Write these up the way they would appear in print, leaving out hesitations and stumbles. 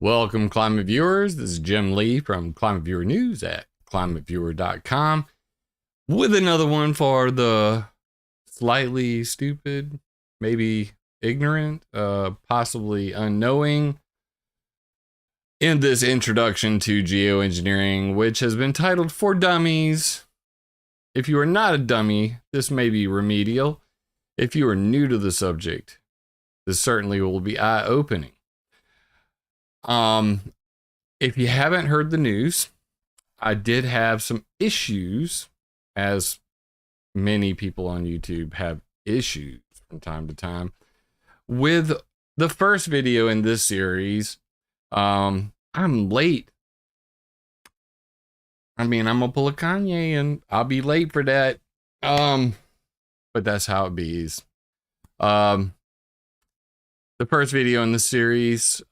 Welcome, Climate Viewers. This is Jim Lee from ClimateViewer News at ClimateViewer.com with another one for the slightly stupid, maybe ignorant, possibly unknowing in this introduction to geoengineering, which has been titled For Dummies. If you are not a dummy, this may be remedial. If you are new to the subject, this certainly will be eye-opening. If you haven't heard the news, I did have some issues, as many people on YouTube have issues from time to time, with the first video in this series. I'm late. I mean, I'm gonna pull a Kanye and I'll be late for that. But that's how it bees. The first video in the series,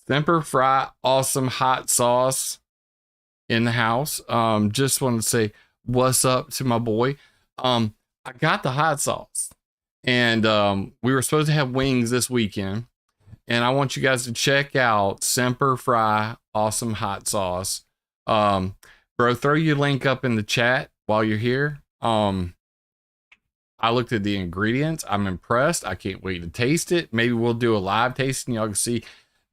Semper Fi awesome hot sauce in the house. Just wanted to say what's up to my boy. I got the hot sauce, and we were supposed to have wings this weekend, and I want you guys to check out Semper Fi awesome hot sauce. Bro, throw your link up in the chat while you're here. I looked at the ingredients. I'm impressed. I can't wait to taste it. Maybe we'll do a live tasting. Y'all can see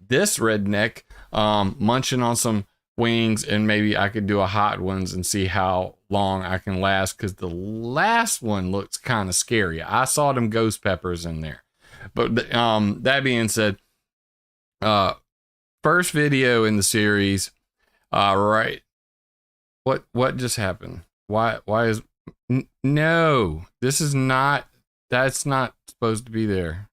this redneck munching on some wings, and maybe I could do a hot ones and see how long I can last, because the last one looks kind of scary. I saw them ghost peppers in there. But that being said, first video in the series. Right, what just happened? Why is no, this is not, that's not supposed to be there.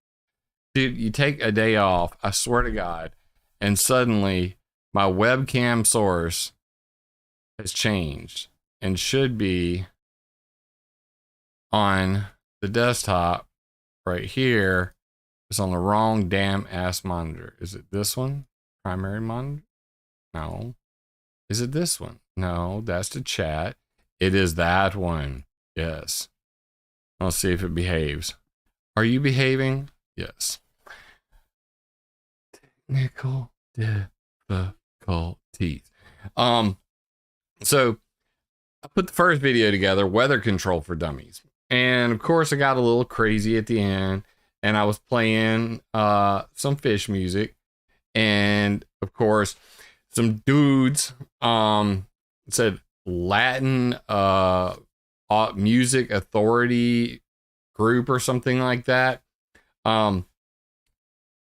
Dude, you take a day off, I swear to God, and suddenly my webcam source has changed and should be on the desktop right here. It's on the wrong damn ass monitor. Is it this one? Primary monitor? No. Is it this one? No, that's the chat. It is that one. Yes. Let's see if it behaves. Are you behaving? Yes. Technical difficulties. So I put the first video together, weather control for dummies. And of course I got a little crazy at the end, and I was playing some fish music, and of course some dudes said Latin music authority group or something like that.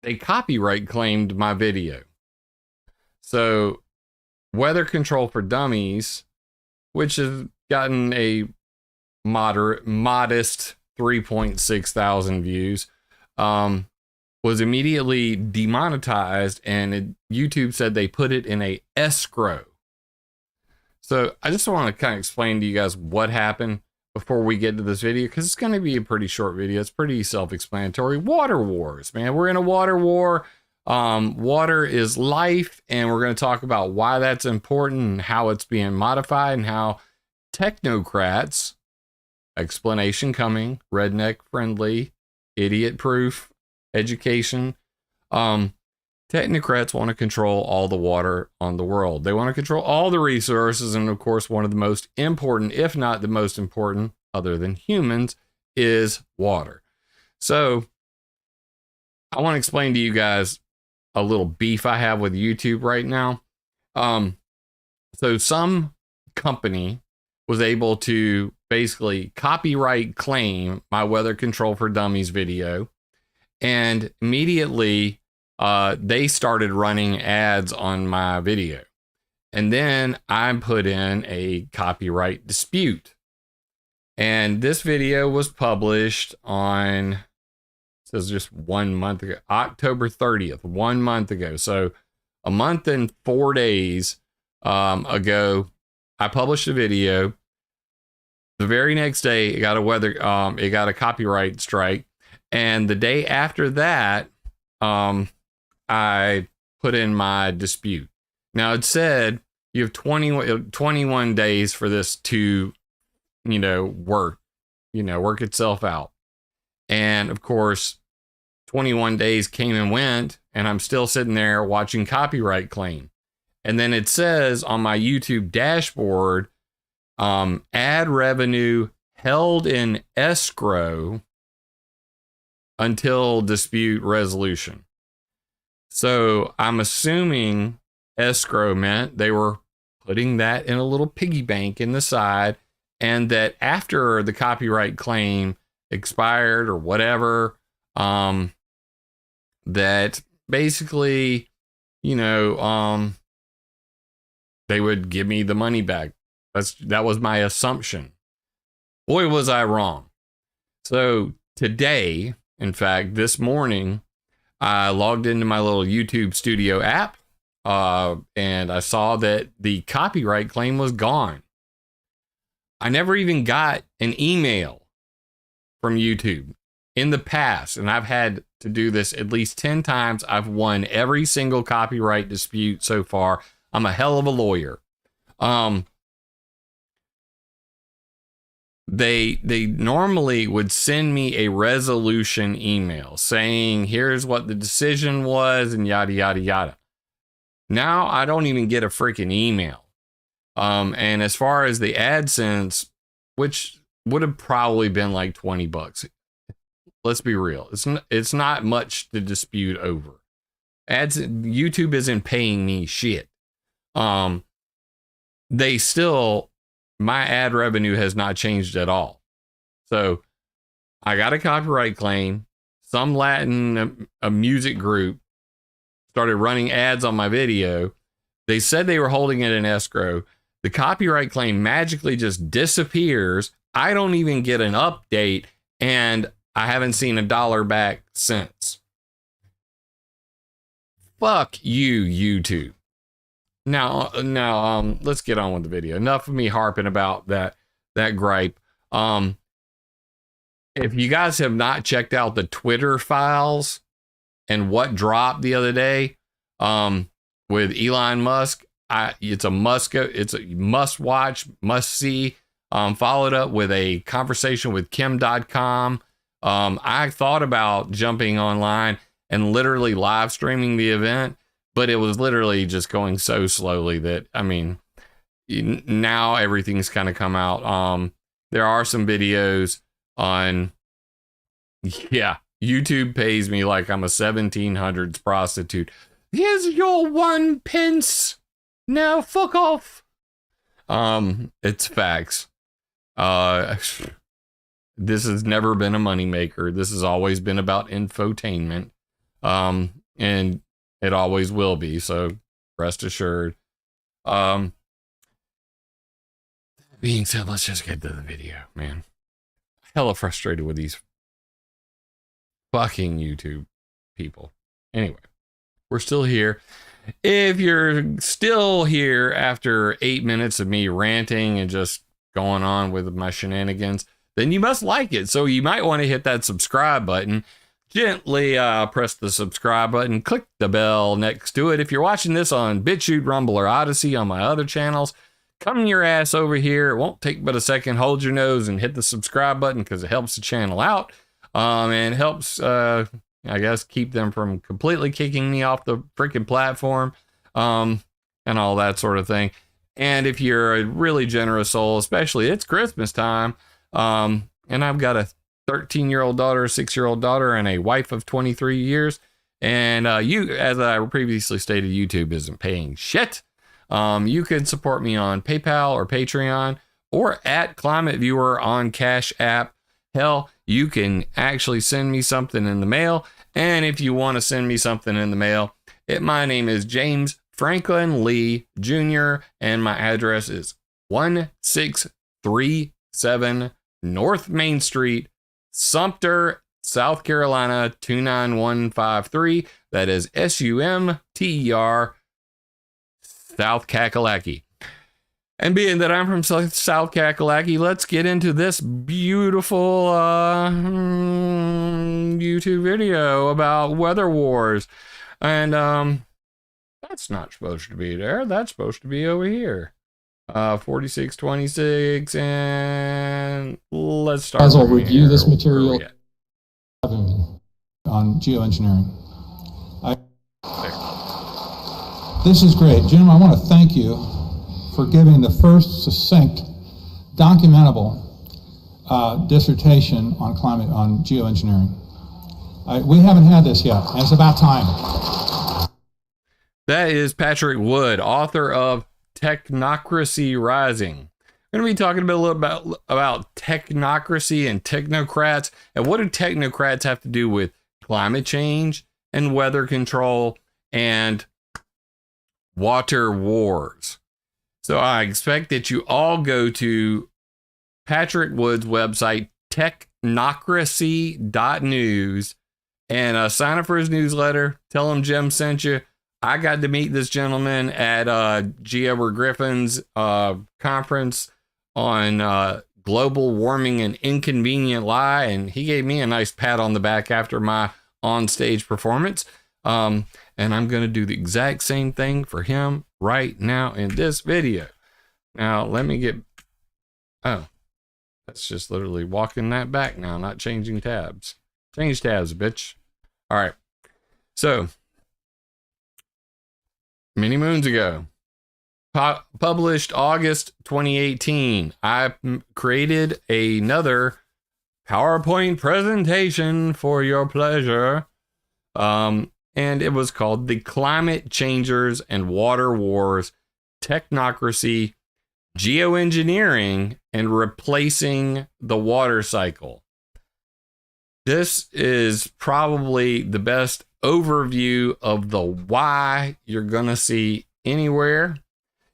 They copyright claimed my video. So weather control for dummies, which has gotten a modest 3.6 thousand views, was immediately demonetized, and YouTube said they put it in a escrow. So I just want to kind of explain to you guys what happened before we get to this video, because it's going to be a pretty short video. It's pretty self-explanatory. Water wars, man. We're in a water war. Water is life, and we're going to talk about why that's important and how it's being modified, and how technocrats, explanation coming, redneck friendly, idiot proof education, technocrats want to control all the water on the world. They want to control all the resources. And of course, one of the most important, if not the most important, other than humans, is water. So I want to explain to you guys a little beef I have with YouTube right now. So some company was able to basically copyright claim my weather control for dummies video. And immediately, they started running ads on my video. And then I put in a copyright dispute. And this video was published on, it says just 1 month ago, October 30th, 1 month ago. So a month and 4 days ago, I published a video. The very next day, it got a copyright strike. And the day after that, I put in my dispute. Now it said you have 21 days for this to, work itself out. And of course, 21 days came and went, and I'm still sitting there watching copyright claim. And then it says on my YouTube dashboard, ad revenue held in escrow until dispute resolution. So I'm assuming escrow meant they were putting that in a little piggy bank in the side, and that after the copyright claim expired or whatever, that basically, you know, they would give me the money back. That was my assumption. Boy, was I wrong. So today, in fact, this morning, I logged into my little YouTube Studio app, and I saw that the copyright claim was gone. I never even got an email from YouTube in the past, and I've had to do this at least 10 times. I've won every single copyright dispute so far. I'm a hell of a lawyer. They normally would send me a resolution email saying, here's what the decision was, and yada, yada, yada. Now I don't even get a freaking email. And as far as the AdSense, which would have probably been like $20. Let's be real. It's not much to dispute over. YouTube isn't paying me shit. They still, my ad revenue has not changed at all. So I got a copyright claim. Some Latin a music group started running ads on my video. They said they were holding it in escrow. The copyright claim magically just disappears. I don't even get an update, and I haven't seen $1 back since. Fuck you, YouTube. Now, let's get on with the video. Enough of me harping about that gripe. If you guys have not checked out the Twitter files and what dropped the other day, with Elon Musk, it's a must watch, must see. Followed up with a conversation with Kim.com. I thought about jumping online and literally live streaming the event, but it was literally just going so slowly that, I mean, now everything's kind of come out. There are some videos on, YouTube pays me like I'm a 1700s prostitute. Here's your 1 pence. Now fuck off. It's facts. This has never been a moneymaker. This has always been about infotainment. And it always will be. So rest assured. Being said, let's just get to the video, man. Hella frustrated with these fucking YouTube people. Anyway, we're still here. If you're still here after 8 minutes of me ranting and just going on with my shenanigans, then you must like it. So you might want to hit that subscribe button. Gently press the subscribe button. Click the bell next to it. If you're watching this on BitChute, Rumble, or Odyssey on my other channels, come your ass over here. It won't take but a second. Hold your nose and hit the subscribe button because it helps the channel out. And helps, I guess, keep them from completely kicking me off the freaking platform, and all that sort of thing. And if you're a really generous soul, especially it's Christmas time, and I've got a 13-year-old daughter, a 6-year-old daughter, and a wife of 23 years. And you, as I previously stated, YouTube isn't paying shit. You can support me on PayPal or Patreon, or at ClimateViewer on Cash App. Hell, you can actually send me something in the mail. And if you want to send me something in the mail, my name is James Franklin Lee Jr. and my address is 1637 North Main Street, Sumter, South Carolina 29153. That is SUMTER, South Kakalaki. And being that I'm from South Kakalaki, let's get into this beautiful YouTube video about weather wars. And that's not supposed to be there. That's supposed to be over here. 4626, and let's start. As I'll review this material. on geoengineering. This is great. Jim, I want to thank you for giving the first succinct, documentable dissertation on geoengineering. We haven't had this yet, and it's about time. That is Patrick Wood, author of Technocracy Rising. We're going to be talking a little about technocracy and technocrats, and what do technocrats have to do with climate change and weather control and water wars. So I expect that you all go to Patrick Wood's website, technocracy.news, and sign up for his newsletter. Tell him Jim sent you. I got to meet this gentleman at G. Edward Griffin's conference on global warming and inconvenient lie, and he gave me a nice pat on the back after my on-stage performance. And I'm going to do the exact same thing for him right now in this video. Now, let me get... Oh, that's just literally walking that back now, not changing tabs. Change tabs, bitch. All right. So, many moons ago, published August 2018, I created another PowerPoint presentation for your pleasure. And it was called The Climate Changers and Water Wars, Technocracy, Geoengineering, and Replacing the Water Cycle. This is probably the best overview of the why you're going to see anywhere.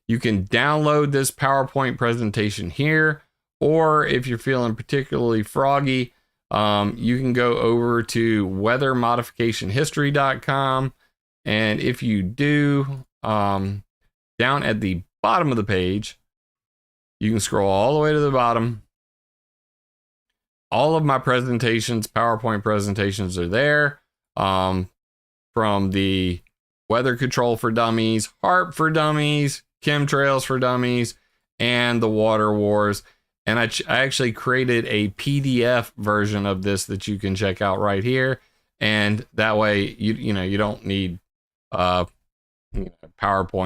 You can download this PowerPoint presentation here, or if you're feeling particularly froggy, you can go over to weathermodificationhistory.com, and if you do, down at the bottom of the page, you can scroll all the way to the bottom. All of my presentations, PowerPoint presentations, are there, from the weather control for dummies, HARP for dummies, chemtrails for dummies, and the water wars. And I actually created a PDF version of this that you can check out right here. And that way, you don't need PowerPoint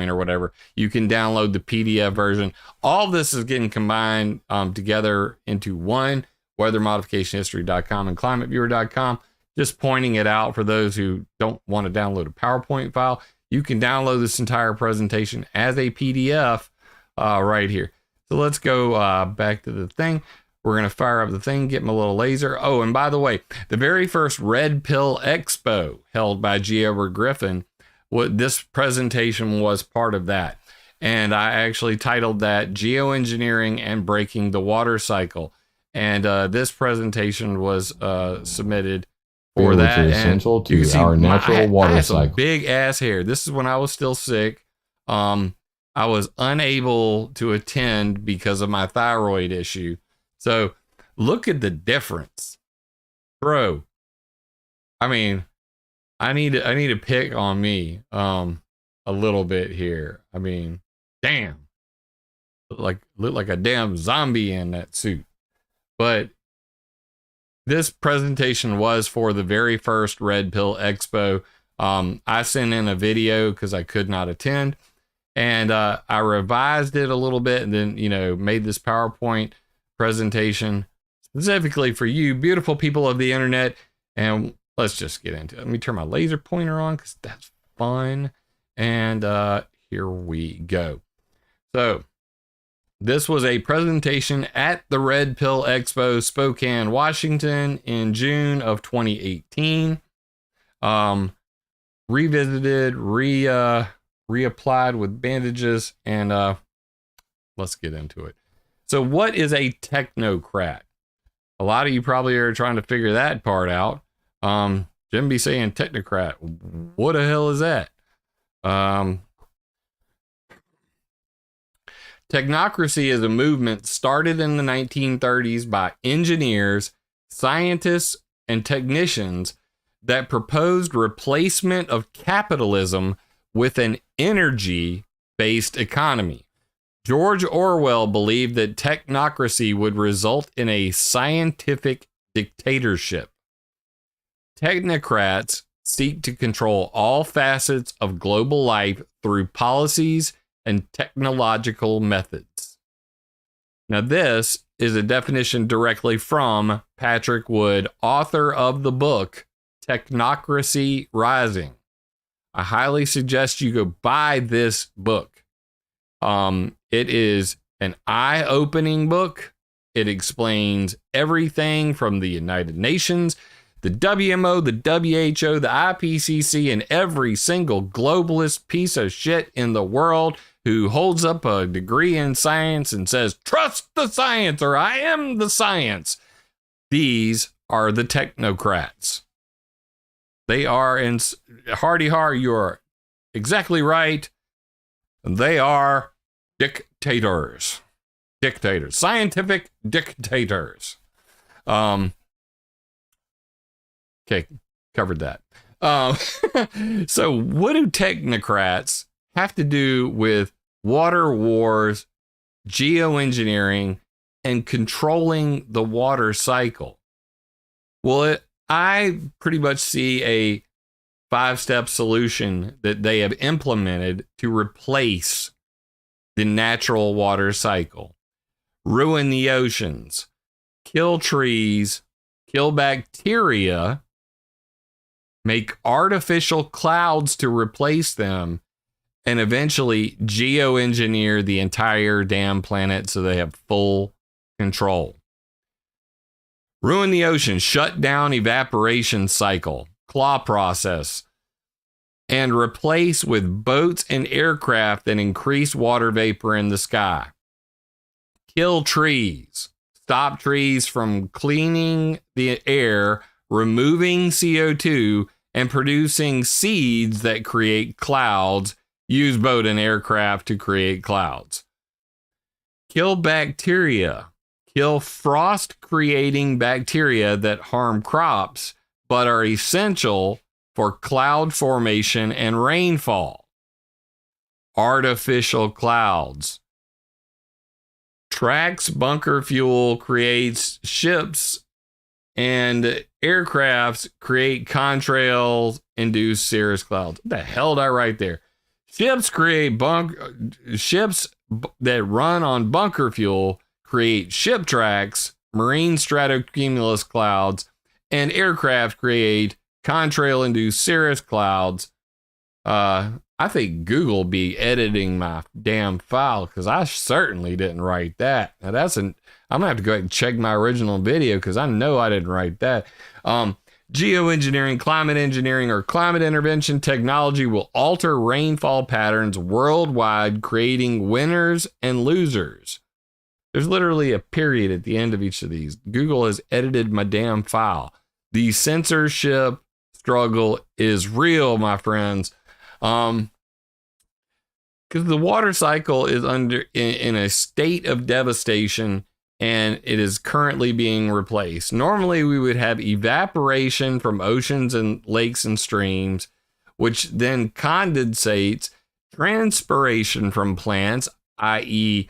or whatever. You can download the PDF version. All this is getting combined together into one, weathermodificationhistory.com and ClimateViewer.com. Just pointing it out for those who don't want to download a PowerPoint file. You can download this entire presentation as a PDF right here. So let's go back to the thing. We're going to fire up the thing, get my little laser. Oh, and by the way, the very first Red Pill Expo held by G. Edward Griffin, this presentation was part of that. And I actually titled that Geoengineering and Breaking the Water Cycle. And this presentation was submitted for that. Which is essential to our natural water cycle. Big ass hair. This is when I was still sick. I was unable to attend because of my thyroid issue. So look at the difference, bro. I mean, I need to pick on me a little bit here. I mean, damn, look like a damn zombie in that suit. But this presentation was for the very first Red Pill Expo. I sent in a video because I could not attend. And I revised it a little bit and then, made this PowerPoint presentation specifically for you, beautiful people of the internet. And let's just get into it. Let me turn my laser pointer on because that's fun. And here we go. So this was a presentation at the Red Pill Expo, Spokane, Washington in June of 2018. Revisited, reapplied with bandages, and let's get into it. So what is a technocrat? A lot of you probably are trying to figure that part out. Jim be saying technocrat. What the hell is that? Technocracy is a movement started in the 1930s by engineers, scientists, and technicians that proposed replacement of capitalism with an energy-based economy. George Orwell believed that technocracy would result in a scientific dictatorship. Technocrats seek to control all facets of global life through policies and technological methods. Now, this is a definition directly from Patrick Wood, author of the book Technocracy Rising. I highly suggest you go buy this book. It is an eye-opening book. It explains everything from the United Nations, the WMO, the WHO, the IPCC, and every single globalist piece of shit in the world who holds up a degree in science and says, trust the science, or I am the science. These are the technocrats. They are, in hardy har, you're exactly right. They are dictators. Dictators. Scientific dictators. Okay, covered that. So what do technocrats have to do with water wars, geoengineering, and controlling the water cycle? Well, I pretty much see a 5-step solution that they have implemented to replace the natural water cycle. Ruin the oceans, kill trees, kill bacteria, make artificial clouds to replace them, and eventually geoengineer the entire damn planet so they have full control. Ruin the ocean, shut down evaporation cycle, claw process, and replace with boats and aircraft that increase water vapor in the sky. Kill trees, stop trees from cleaning the air, removing CO2, and producing seeds that create clouds. Use boat and aircraft to create clouds. Kill bacteria. Kill frost-creating bacteria that harm crops but are essential for cloud formation and rainfall. Artificial clouds. Tracks bunker fuel creates ships, and aircrafts create contrails, induce cirrus clouds. What the hell did I write there? Ships that run on bunker fuel create ship tracks, marine stratocumulus clouds, and aircraft create contrail-induced cirrus clouds. I think Google be editing my damn file because I certainly didn't write that. Now I'm gonna have to go ahead and check my original video because I know I didn't write that. Geoengineering, climate engineering, or climate intervention technology will alter rainfall patterns worldwide, creating winners and losers. There's literally a period at the end of each of these. Google has edited my damn file. The censorship struggle is real, my friends. Because the water cycle is in a state of devastation, and it is currently being replaced. Normally, we would have evaporation from oceans and lakes and streams, which then condensates, transpiration from plants, i.e.,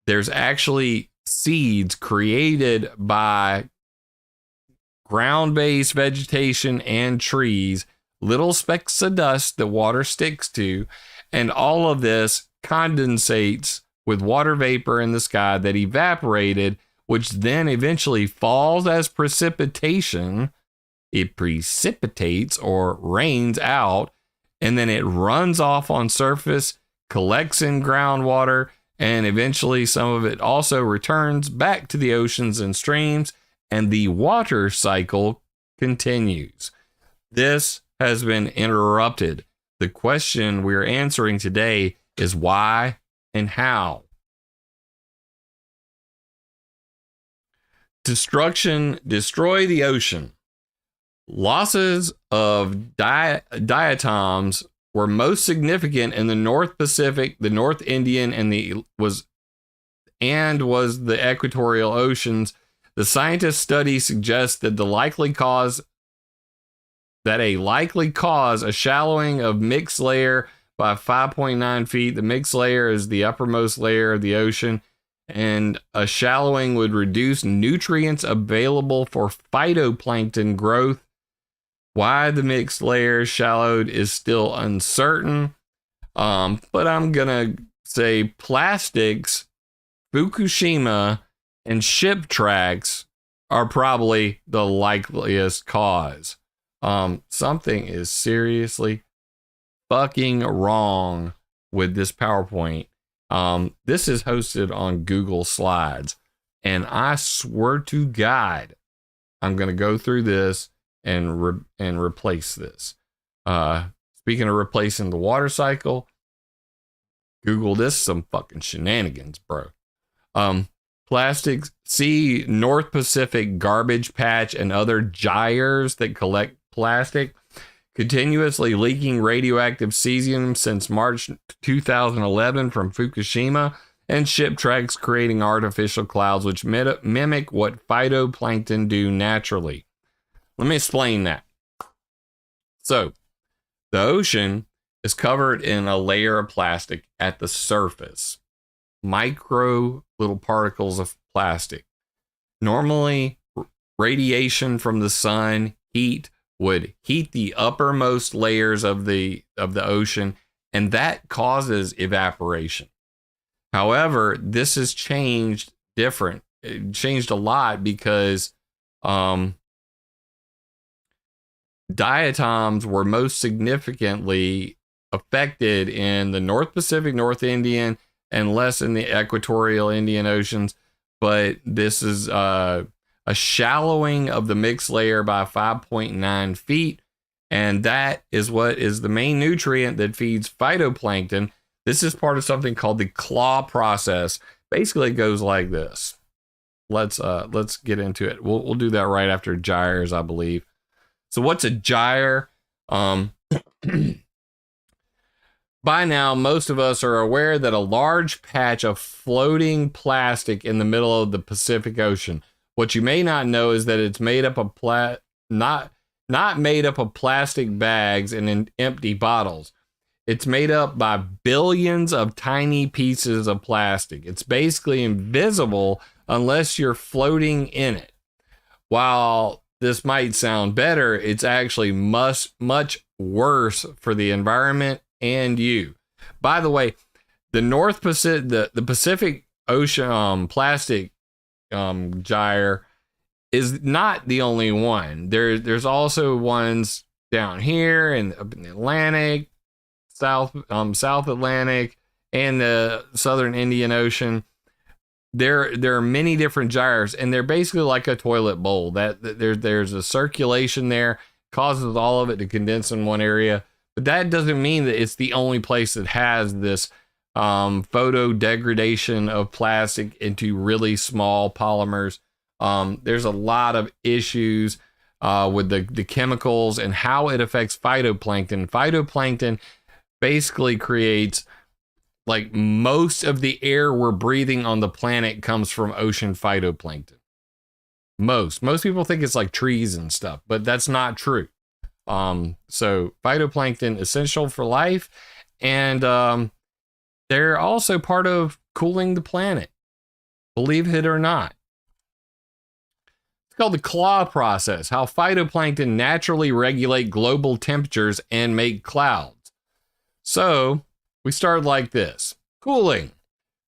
there's actually seeds created by ground-based vegetation and trees, little specks of dust that water sticks to, and all of this condensates with water vapor in the sky that evaporated, which then eventually falls as precipitation. It precipitates or rains out, and then it runs off on surface, collects in groundwater, and eventually some of it also returns back to the oceans and streams, and the water cycle continues. This has been interrupted. The question we're answering today is why and how. Destruction, destroy the ocean. Losses of diatoms were most significant in the North Pacific, the North Indian, and was the equatorial oceans. The scientists' study suggests that a likely cause, a shallowing of mixed layer by 5.9 feet. The mixed layer is the uppermost layer of the ocean, and a shallowing would reduce nutrients available for phytoplankton growth. Why the mixed layer shallowed is still uncertain. But I'm going to say plastics, Fukushima, and ship tracks are probably the likeliest cause. Something is seriously fucking wrong with this PowerPoint. This is hosted on Google Slides, and I swear to God, I'm going to go through this and replace this. Speaking of replacing the water cycle, Google this, some fucking shenanigans, bro. Plastics, see North Pacific garbage patch and other gyres that collect plastic, continuously leaking radioactive cesium since March 2011 from Fukushima, and ship tracks creating artificial clouds which mimic what phytoplankton do naturally. Let me explain that. So, the ocean is covered in a layer of plastic at the surface. Micro little particles of plastic. Normally, radiation from the sun, heat, would heat the uppermost layers of the ocean, and that causes evaporation. However, this has changed different. It changed a lot because diatoms were most significantly affected in the North Pacific, North Indian, and less in the equatorial Indian Oceans. But this is a shallowing of the mixed layer by 5.9 feet. And that is what is the main nutrient that feeds phytoplankton. This is part of something called the claw process. Basically, it goes like this. Let's get into it. We'll do that right after gyres, I believe. So what's a gyre? By now, most of us are aware that a large patch of floating plastic in the middle of the Pacific Ocean. What you may not know is that it's made up of not made up of plastic bags and empty bottles. It's made up by billions of tiny pieces of plastic. It's basically invisible unless you're floating in it. While this might sound better, it's actually much worse for the environment and you. By the way, the North Pacific, the Pacific Ocean plastic gyre is not the only one. There's also ones down here in the Atlantic, South Atlantic, and the Southern Indian Ocean. There are many different gyres, and they're basically like a toilet bowl. That there's a circulation there, causes all of it to condense in one area. But that doesn't mean that it's the only place that has this photo degradation of plastic into really small polymers. There's a lot of issues with the chemicals and how it affects phytoplankton. Phytoplankton basically creates, like, most of the air we're breathing on the planet comes from ocean phytoplankton. Most people think it's like trees and stuff, but that's not true. So phytoplankton essential for life, and they're also part of cooling the planet, believe it or not. It's called the claw process, how phytoplankton naturally regulate global temperatures and make clouds. So we start like this. Cooling.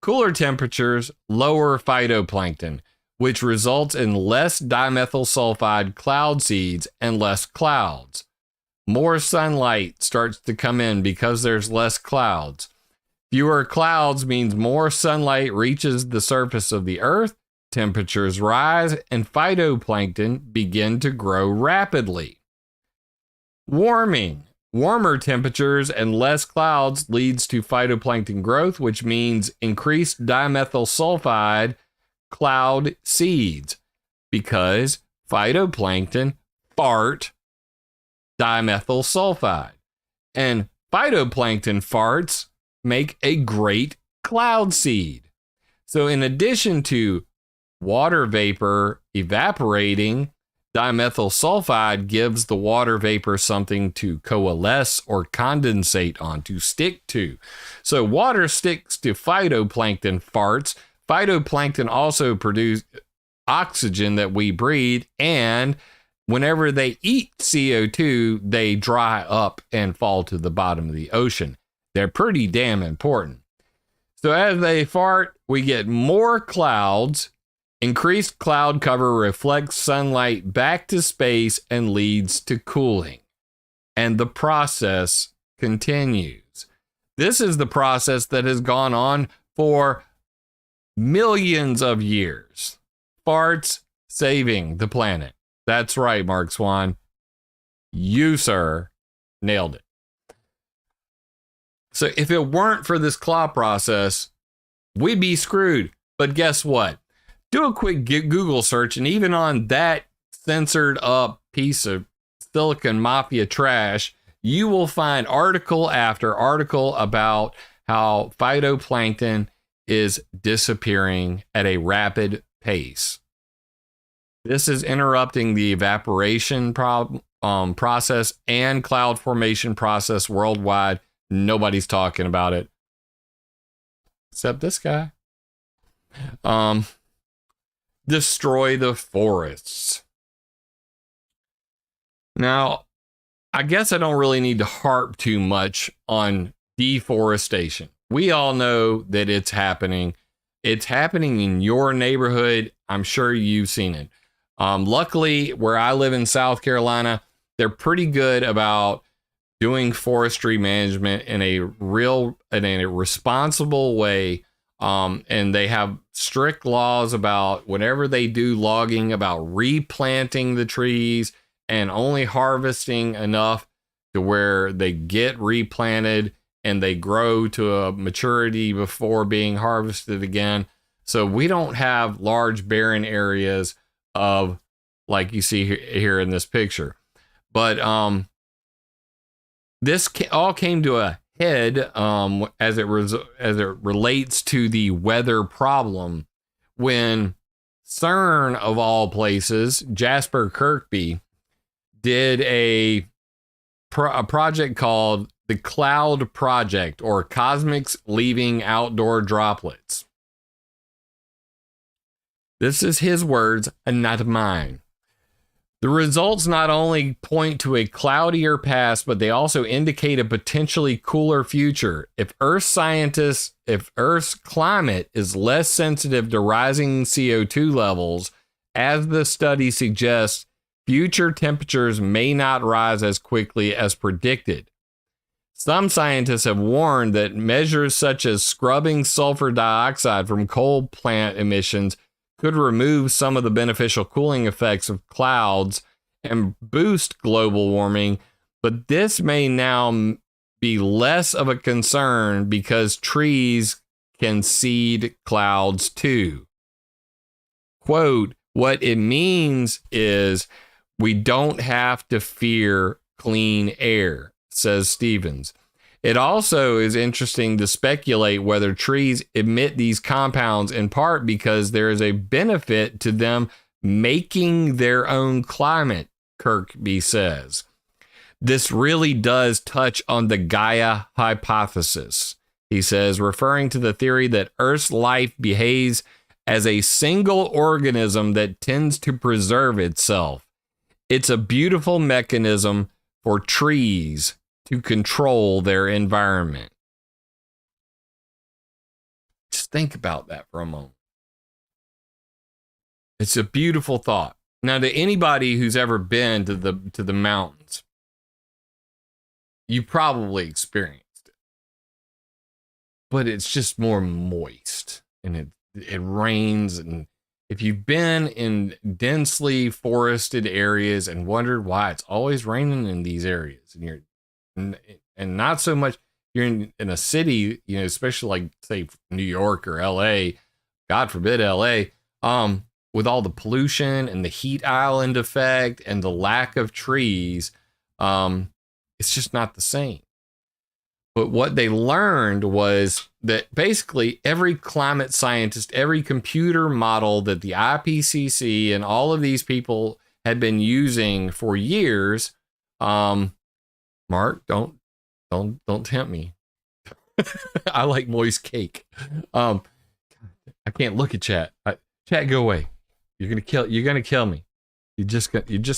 Cooler temperatures lower phytoplankton, which results in less dimethyl sulfide cloud seeds and less clouds. More sunlight starts to come in because there's less clouds. Fewer clouds means more sunlight reaches the surface of the earth, temperatures rise, and phytoplankton begin to grow rapidly. Warming. Warmer temperatures and less clouds leads to phytoplankton growth, which means increased dimethyl sulfide cloud seeds, because phytoplankton fart dimethyl sulfide, and phytoplankton farts make a great cloud seed. So in addition to water vapor evaporating, dimethyl sulfide gives the water vapor something to coalesce or condensate on, to stick to. So water sticks to phytoplankton farts. Phytoplankton also produce oxygen that we breathe, and whenever they eat CO2, they dry up and fall to the bottom of the ocean. They're pretty damn important. So as they fart, we get more clouds. Increased cloud cover reflects sunlight back to space and leads to cooling. And the process continues. This is the process that has gone on for millions of years. Farts saving the planet. That's right, Mark Swan. You, sir, nailed it. So if it weren't for this claw process, we'd be screwed. But guess what? Do a quick Google search, and even on that censored up piece of Silicon Mafia trash, you will find article after article about how phytoplankton is disappearing at a rapid pace. This is interrupting the evaporation process and cloud formation process worldwide. Nobody's talking about it except this guy. Destroy the forests. Now, I guess I don't really need to harp too much on deforestation. We all know that it's happening. It's happening in your neighborhood. I'm sure you've seen it. Luckily, where I live in South Carolina, they're pretty good about doing forestry management in a responsible way. And they have strict laws about whenever they do logging, about replanting the trees and only harvesting enough to where they get replanted and they grow to a maturity before being harvested again. So we don't have large barren areas of, like you see here in this picture. But this all came to a head as it relates to the weather problem when CERN, of all places, Jasper Kirkby, did a project called the Cloud Project, or Cosmics Leaving Outdoor Droplets. This is his words and not mine. The results not only point to a cloudier past, but they also indicate a potentially cooler future. If Earth's climate is less sensitive to rising CO2 levels, as the study suggests, future temperatures may not rise as quickly as predicted. Some scientists have warned that measures such as scrubbing sulfur dioxide from coal plant emissions could remove some of the beneficial cooling effects of clouds and boost global warming, but this may now be less of a concern because trees can seed clouds too. Quote, what it means is we don't have to fear clean air, says Stevens. It also is interesting to speculate whether trees emit these compounds in part because there is a benefit to them making their own climate, Kirkby says. This really does touch on the Gaia hypothesis, he says, referring to the theory that Earth's life behaves as a single organism that tends to preserve itself. It's a beautiful mechanism for trees to control their environment. Just think about that for a moment. It's a beautiful thought. Now, to anybody who's ever been to the mountains, you probably experienced it. But it's just more moist, and it rains, and if you've been in densely forested areas and wondered why it's always raining in these areas, and you're and not so much you're in a city, you know, especially like say New York or LA, God forbid LA, with all the pollution and the heat island effect and the lack of trees, it's just not the same. But what they learned was that basically every climate scientist, every computer model that the IPCC and all of these people had been using for years, Mark, don't tempt me. I like moist cake. I can't look at chat. Chat, go away. You're gonna kill me. You're just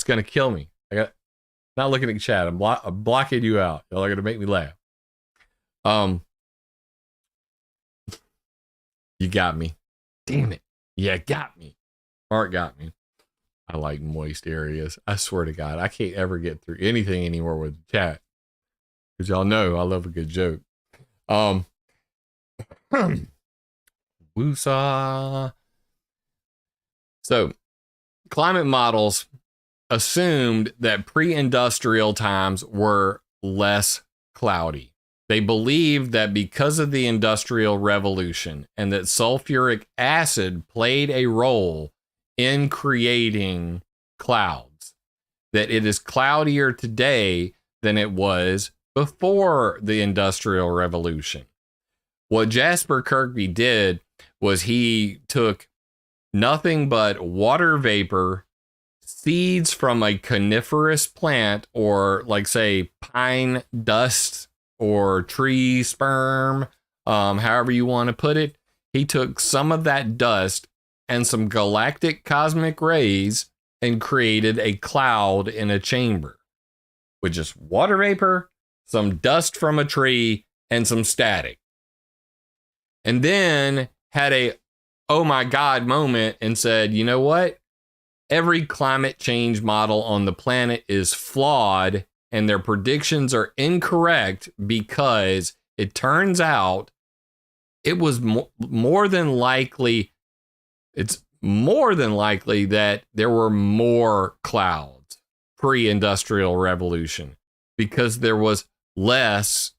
gonna kill me. Not looking at chat. I'm blocking you out. Y'all are gonna make me laugh. You got me. Damn it. Yeah, got me. Art got me. I like moist areas. I swear to God, I can't ever get through anything anymore with the chat. Because y'all know I love a good joke. Woosah. So, climate models assumed that pre-industrial times were less cloudy. They believed that because of the Industrial Revolution and that sulfuric acid played a role in creating clouds, that it is cloudier today than it was before the Industrial Revolution. What Jasper Kirby did was he took nothing but water vapor, seeds from a coniferous plant, or like say pine dust or tree sperm, however you want to put it. He took some of that dust and some galactic cosmic rays and created a cloud in a chamber with just water vapor, some dust from a tree, and some static. And then had a oh my God moment and said, you know what? Every climate change model on the planet is flawed and their predictions are incorrect because it turns out it was more than likely, it's more than likely that there were more clouds pre-industrial revolution because there was less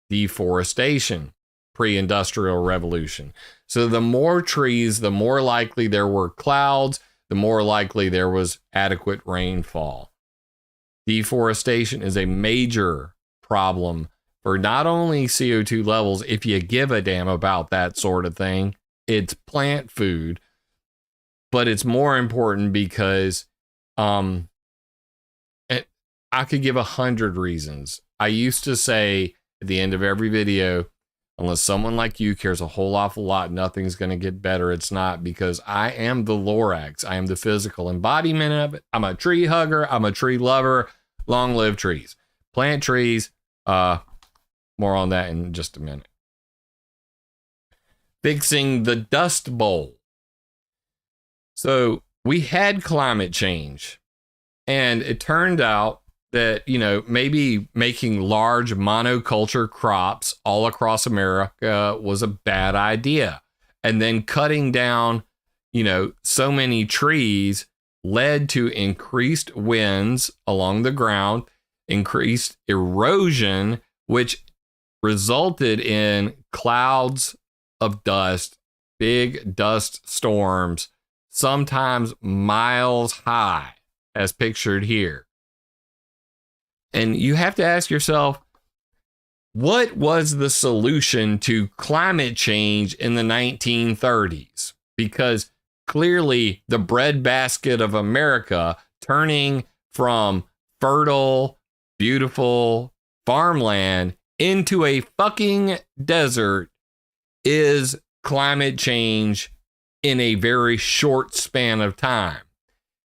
deforestation pre-industrial revolution. So the more trees, the more likely there were clouds, the more likely there was adequate rainfall. Deforestation is a major problem for not only CO2 levels, if you give a damn about that sort of thing, it's plant food, but it's more important because I could give 100 reasons. I used to say at the end of every video, unless someone like you cares a whole awful lot, nothing's going to get better. It's not, because I am the Lorax. I am the physical embodiment of it. I'm a tree hugger. I'm a tree lover. Long live trees. Plant trees. More on that in just a minute. Fixing the Dust Bowl. So we had climate change, and it turned out that, you know, maybe making large monoculture crops all across America was a bad idea. And then cutting down, you know, so many trees led to increased winds along the ground, increased erosion, which resulted in clouds of dust, big dust storms, sometimes miles high, as pictured here. And you have to ask yourself, what was the solution to climate change in the 1930s? Because clearly the breadbasket of America, turning from fertile, beautiful farmland into a fucking desert, is climate change in a very short span of time.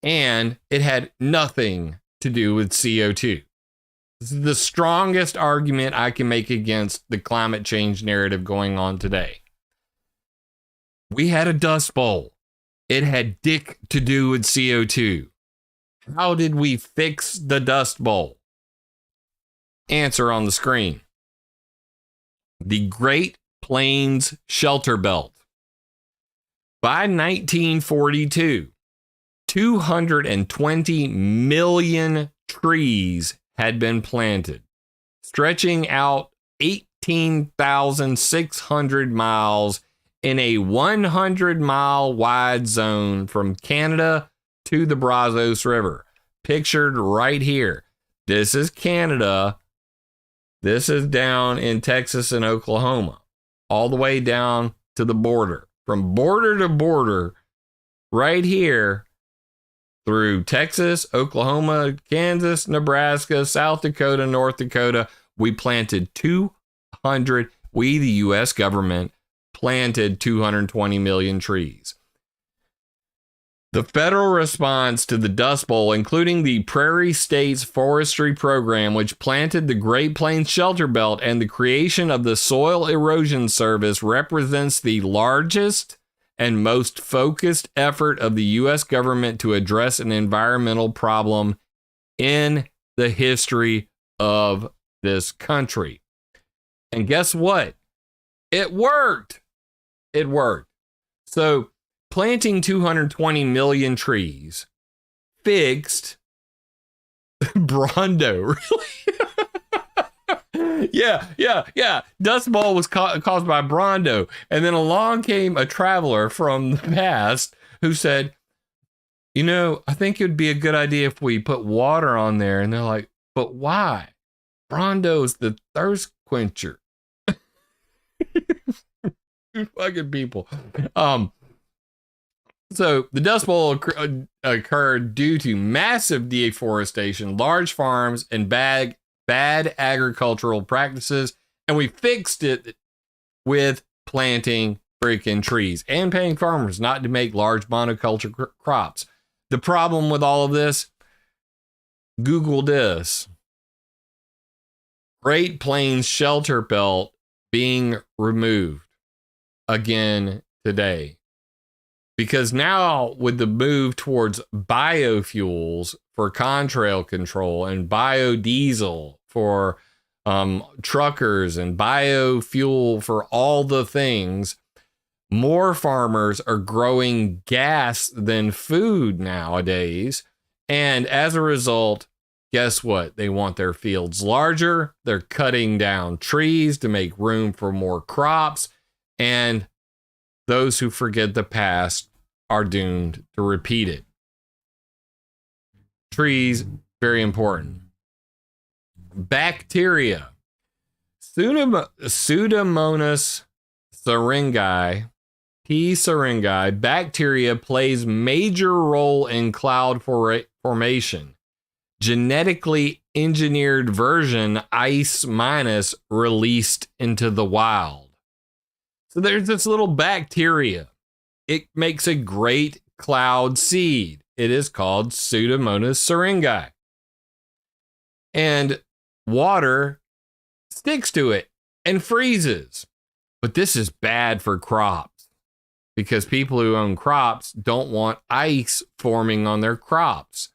And it had nothing to do with CO2. This is the strongest argument I can make against the climate change narrative going on today. We had a dust bowl. It had dick to do with CO2. How did we fix the dust bowl? Answer on the screen. The Great Plains Shelter Belt. By 1942, 220 million trees had been planted, stretching out 18,600 miles in a 100-mile wide zone from Canada to the Brazos River. Pictured right here. This is Canada. This is down in Texas and Oklahoma, all the way down to the border. From border to border, right here, through Texas, Oklahoma, Kansas, Nebraska, South Dakota, North Dakota, we planted the U.S. government planted 220 million trees. The federal response to the Dust Bowl, including the Prairie States Forestry Program, which planted the Great Plains Shelter Belt, and the creation of the Soil Erosion Service, represents the largest and most focused effort of the U.S. government to address an environmental problem in the history of this country. And guess what? It worked. It worked. So, planting 220 million trees fixed Brawndo, really? yeah. Dust Bowl was caused by Brawndo. And then along came a traveler from the past who said, you know, I think it would be a good idea if we put water on there. And they're like, but why? Brawndo's the thirst quencher. Fucking people. So the Dust Bowl occurred due to massive deforestation, large farms, and bad agricultural practices, and we fixed it with planting freaking trees and paying farmers not to make large monoculture crops. The problem with all of this, Google this. Great Plains Shelter Belt being removed again today. Because now with the move towards biofuels for contrail control and biodiesel for truckers and biofuel for all the things, more farmers are growing gas than food nowadays. And as a result, guess what? They want their fields larger. They're cutting down trees to make room for more crops. And those who forget the past are doomed to repeat it. Trees, very important. Bacteria. Pseudomonas syringae, P. syringae, bacteria plays major role in cloud formation. Genetically engineered version ice minus released into the wild. So there's this little bacteria. It makes a great cloud seed. It is called Pseudomonas syringae. And water sticks to it and freezes. But this is bad for crops because people who own crops don't want ice forming on their crops.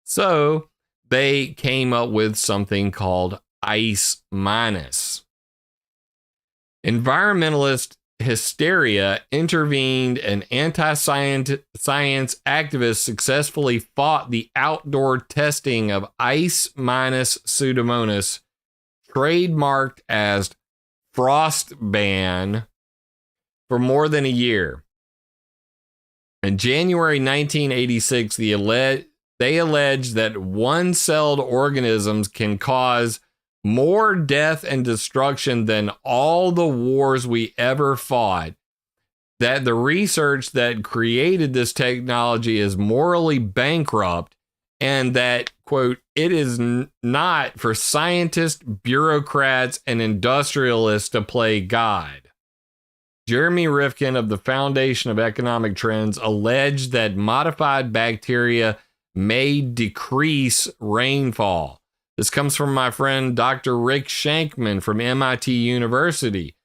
So they came up with something called ice minus. Environmentalist hysteria intervened, and anti-science activists successfully fought the outdoor testing of ice minus Pseudomonas, trademarked as Frostban, for more than a year. In January 1986, they alleged that one-celled organisms can cause more death and destruction than all the wars we ever fought, that the research that created this technology is morally bankrupt, and that, quote, it is not for scientists, bureaucrats, and industrialists to play God. Jeremy Rifkin of the Foundation of Economic Trends alleged that modified bacteria may decrease rainfall. This comes from my friend Dr. Rick Shankman from MIT University.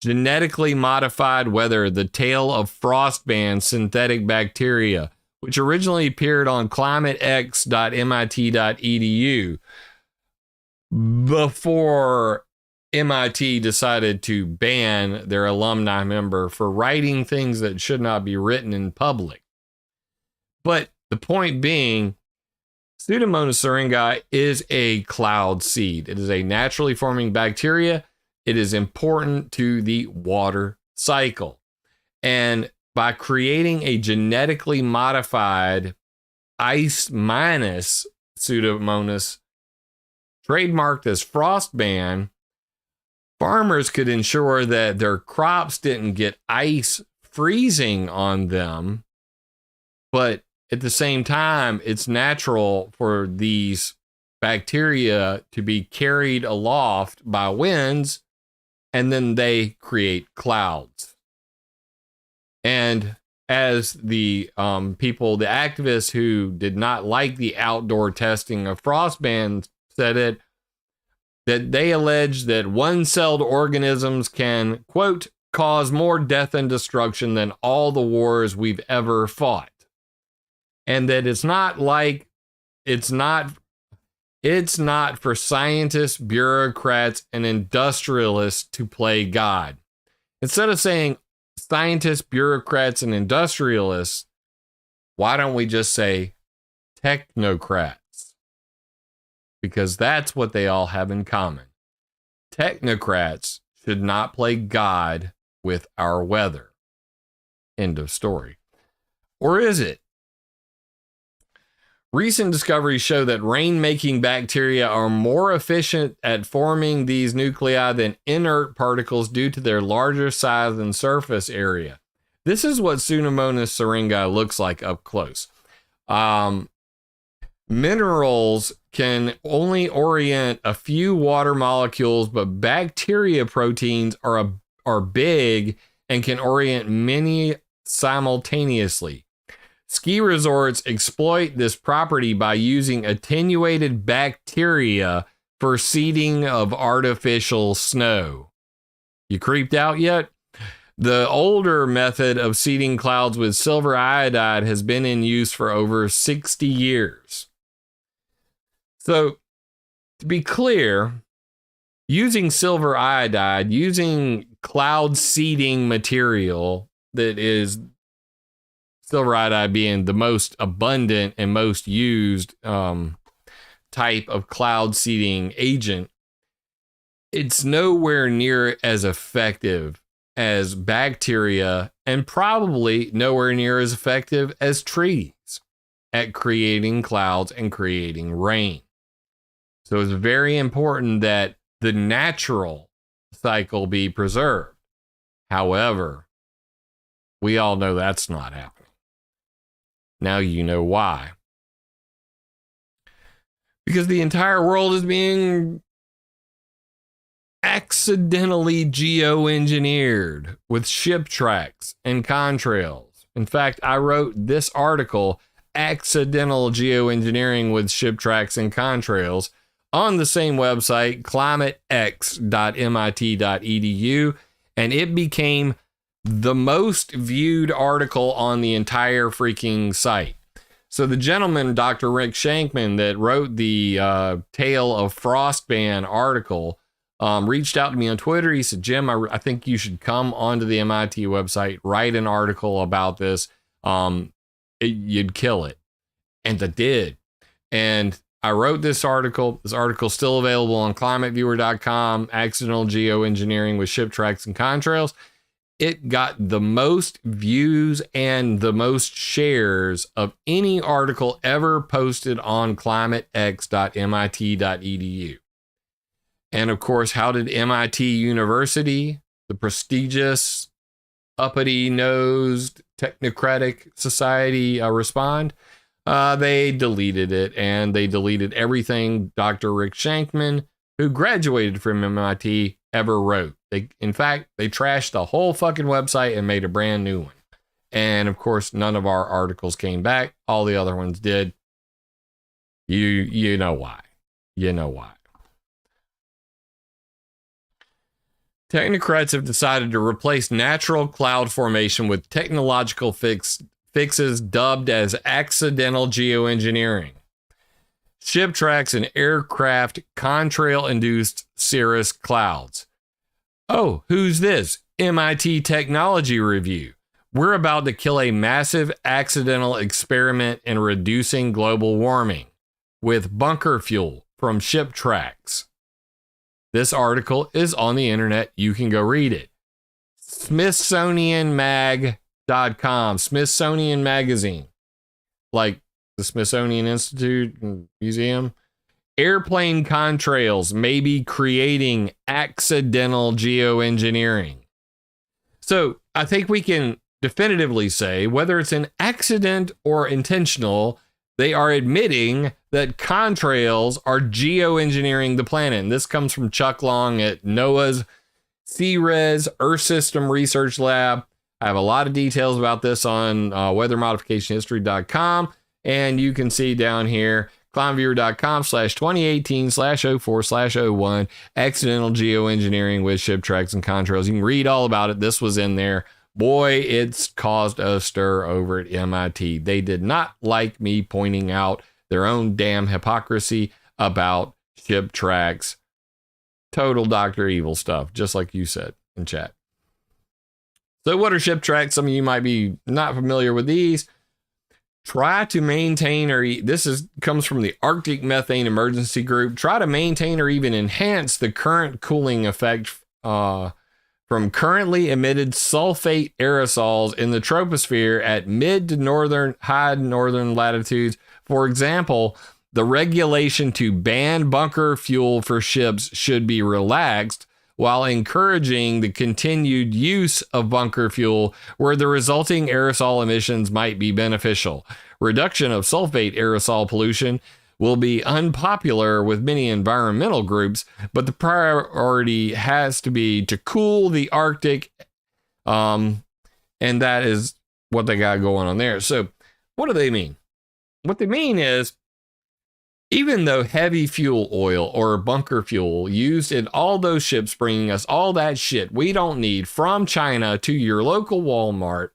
Genetically modified weather, the tale of Frostban synthetic bacteria, which originally appeared on climatex.mit.edu before MIT decided to ban their alumni member for writing things that should not be written in public. But the point being, Pseudomonas syringae is a cloud seed. It is a naturally forming bacteria. It is important to the water cycle. And by creating a genetically modified ice minus Pseudomonas, trademarked as Frostban, farmers could ensure that their crops didn't get ice freezing on them, but at the same time, it's natural for these bacteria to be carried aloft by winds, and then they create clouds. And as the people, the activists who did not like the outdoor testing of frost bands said it, that they allege that one-celled organisms can, quote, cause more death and destruction than all the wars we've ever fought. And that it's not for scientists, bureaucrats, and industrialists to play God. Instead of saying scientists, bureaucrats, and industrialists, why don't we just say technocrats? Because that's what they all have in common. Technocrats should not play God with our weather. End of story. Or is it? Recent discoveries show that rain-making bacteria are more efficient at forming these nuclei than inert particles due to their larger size and surface area. This is what Pseudomonas syringae looks like up close. Minerals can only orient a few water molecules, but bacteria proteins are big and can orient many simultaneously. Ski resorts exploit this property by using attenuated bacteria for seeding of artificial snow. You creeped out yet? The older method of seeding clouds with silver iodide has been in use for over 60 years. So, to be clear, using silver iodide, using cloud seeding material that is silver iodide being the most abundant and most used type of cloud seeding agent, it's nowhere near as effective as bacteria and probably nowhere near as effective as trees at creating clouds and creating rain. So it's very important that the natural cycle be preserved. However, we all know that's not happening. Now you know why. Because the entire world is being accidentally geoengineered with ship tracks and contrails. In fact, I wrote this article, Accidental Geoengineering with Ship Tracks and Contrails, on the same website, climatex.mit.edu, and it became the most viewed article on the entire freaking site. So the gentleman, Dr. Rick Shankman, that wrote the Tale of Frostban article, reached out to me on Twitter. He said, Jim, I think you should come onto the MIT website, write an article about this. You'd kill it. And I did. And I wrote this article. This article's still available on ClimateViewer.com, Accidental Geoengineering with Ship Tracks and Contrails. It got the most views and the most shares of any article ever posted on climatex.mit.edu. And of course, how did MIT University, the prestigious, uppity-nosed, technocratic society, respond? They deleted it, and they deleted everything Dr. Rick Shankman, who graduated from MIT, ever wrote. In fact, they trashed the whole fucking website and made a brand new one. And of course, none of our articles came back. All the other ones did. You know why. You know why. Technocrats have decided to replace natural cloud formation with technological fixes dubbed as accidental geoengineering. Ship tracks and aircraft contrail-induced cirrus clouds. Oh, who's this? MIT Technology Review. We're about to kill a massive accidental experiment in reducing global warming with bunker fuel from ship tracks. This article is on the internet. You can go read it. SmithsonianMag.com, Smithsonian Magazine, like the Smithsonian Institute and Museum. Airplane contrails may be creating accidental geoengineering. So I think we can definitively say, whether it's an accident or intentional, they are admitting that contrails are geoengineering the planet. And this comes from Chuck Long at NOAA's CRES Earth System Research Lab. I have a lot of details about this on weathermodificationhistory.com. And you can see down here, climateViewer.com/2018/04/01, accidental geoengineering with ship tracks and contrails. You can read all about it. This was in there. Boy, it's caused a stir over at MIT. They did not like me pointing out their own damn hypocrisy about ship tracks. Total Dr. Evil stuff, just like you said in chat. So what are ship tracks? Some of you might be not familiar with these. Try to maintain comes from the Arctic Methane Emergency Group. Try to maintain or even enhance the current cooling effect from currently emitted sulfate aerosols in the troposphere at mid to high northern latitudes. For example, the regulation to ban bunker fuel for ships should be relaxed, while encouraging the continued use of bunker fuel where the resulting aerosol emissions might be beneficial. Reduction of sulfate aerosol pollution will be unpopular with many environmental groups, but the priority has to be to cool the Arctic, and that is what they got going on there. So what do they mean? What they mean is, even though heavy fuel oil or bunker fuel used in all those ships bringing us all that shit we don't need from China to your local Walmart,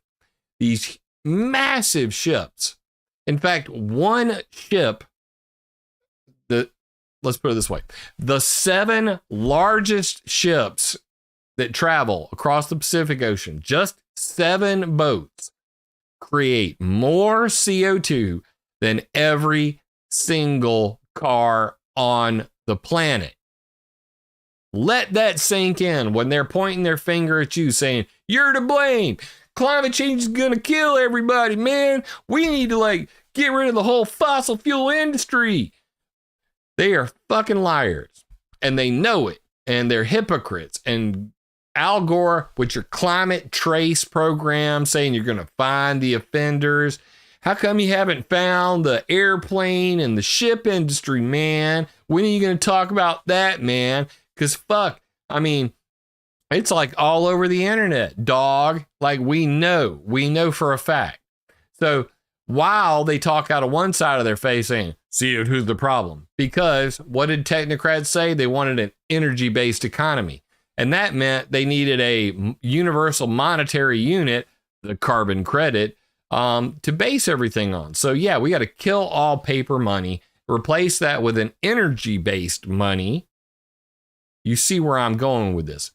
these massive ships. In fact, one ship, let's put it this way, the 7 largest ships that travel across the Pacific Ocean, just 7 boats, create more CO2 than every single car on the planet. Let that sink in when they're pointing their finger at you saying, you're to blame. Climate change is going to kill everybody, man. We need to get rid of the whole fossil fuel industry. They are fucking liars, and they know it, and they're hypocrites. And Al Gore with your climate trace program saying you're going to find the offenders. How come you haven't found the airplane and the ship industry, man? When are you going to talk about that, man? Because fuck, I mean, it's like all over the internet, dog. Like we know for a fact. So while they talk out of one side of their face saying, see who's the problem? Because what did technocrats say? They wanted an energy-based economy. And that meant they needed a universal monetary unit, the carbon credit, to base everything on. So yeah, we got to kill all paper money, replace that with an energy-based money. You see where I'm going with this.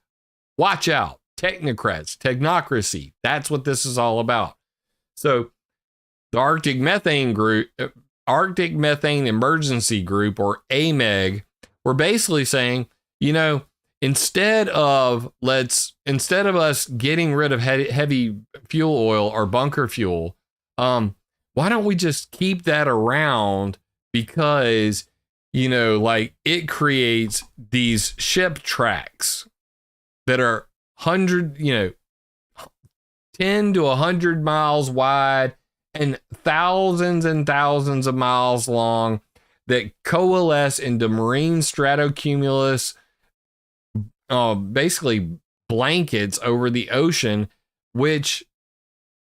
Watch out. Technocrats, technocracy. That's what this is all about. So the Arctic Methane Emergency Group, or AMEG, we're basically saying, instead of us getting rid of heavy fuel oil or bunker fuel, why don't we just keep that around? Because, it creates these ship tracks that are 10 to 100 miles wide and thousands of miles long that coalesce into marine stratocumulus, basically blankets over the ocean, which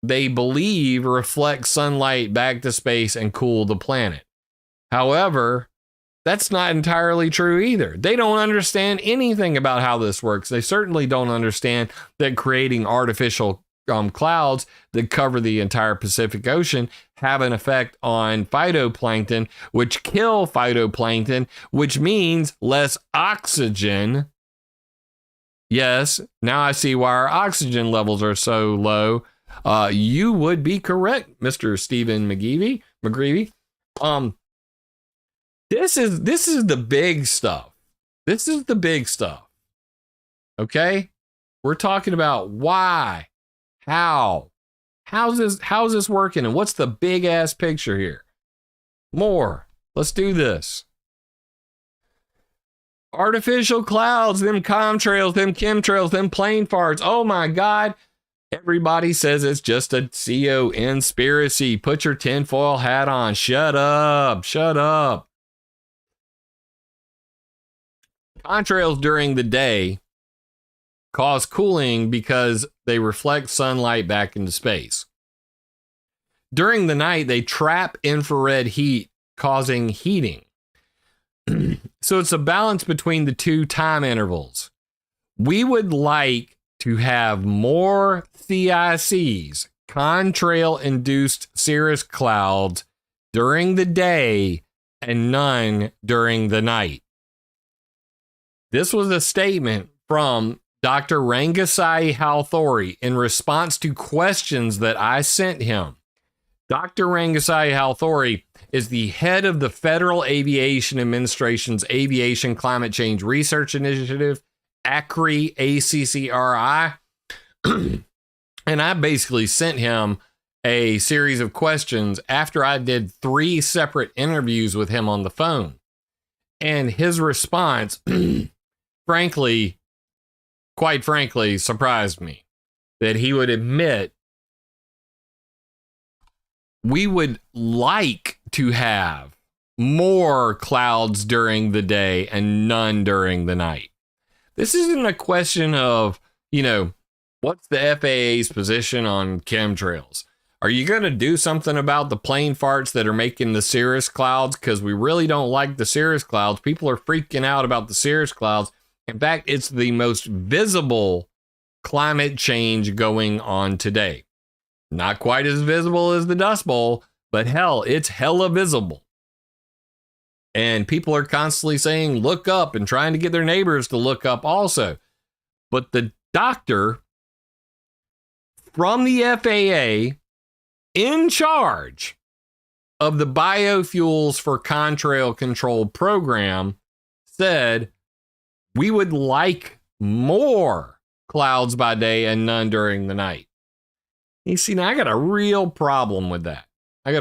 they believe reflect sunlight back to space and cool the planet. However, that's not entirely true either. They don't understand anything about how this works. They certainly don't understand that creating artificial clouds that cover the entire Pacific Ocean have an effect on phytoplankton, which kill phytoplankton, which means less oxygen. Yes, now I see why our oxygen levels are so low. You would be correct, Mr. Stephen McGreevy. This is the big stuff. This is the big stuff. Okay? We're talking about why, how's this working, and what's the big ass picture here? More. Let's do this. Artificial clouds, them contrails, them chemtrails, them plane farts. Oh my God. Everybody says it's just a conspiracy. Put your tinfoil hat on. Shut up. Shut up. Contrails during the day cause cooling because they reflect sunlight back into space. During the night, they trap infrared heat, causing heating. So it's a balance between the two time intervals. We would like to have more CICs, contrail-induced cirrus clouds, during the day and none during the night. This was a statement from Dr. Rangasai Halthori in response to questions that I sent him. Dr. Rangasai Halthori is the head of the Federal Aviation Administration's Aviation Climate Change Research Initiative, ACRI, ACCRI. And I basically sent him a series of questions after I did 3 separate interviews with him on the phone. And his response, quite frankly, surprised me that he would admit we would like to have more clouds during the day and none during the night. This isn't a question of, what's the FAA's position on chemtrails? Are you going to do something about the plane farts that are making the cirrus clouds? Because we really don't like the cirrus clouds. People are freaking out about the cirrus clouds. In fact, it's the most visible climate change going on today. Not quite as visible as the Dust Bowl, but hell, it's hella visible. And people are constantly saying, look up, and trying to get their neighbors to look up also. But the doctor from the FAA in charge of the Biofuels for Contrail Control program said, we would like more clouds by day and none during the night. You see, now I got a real problem with that. And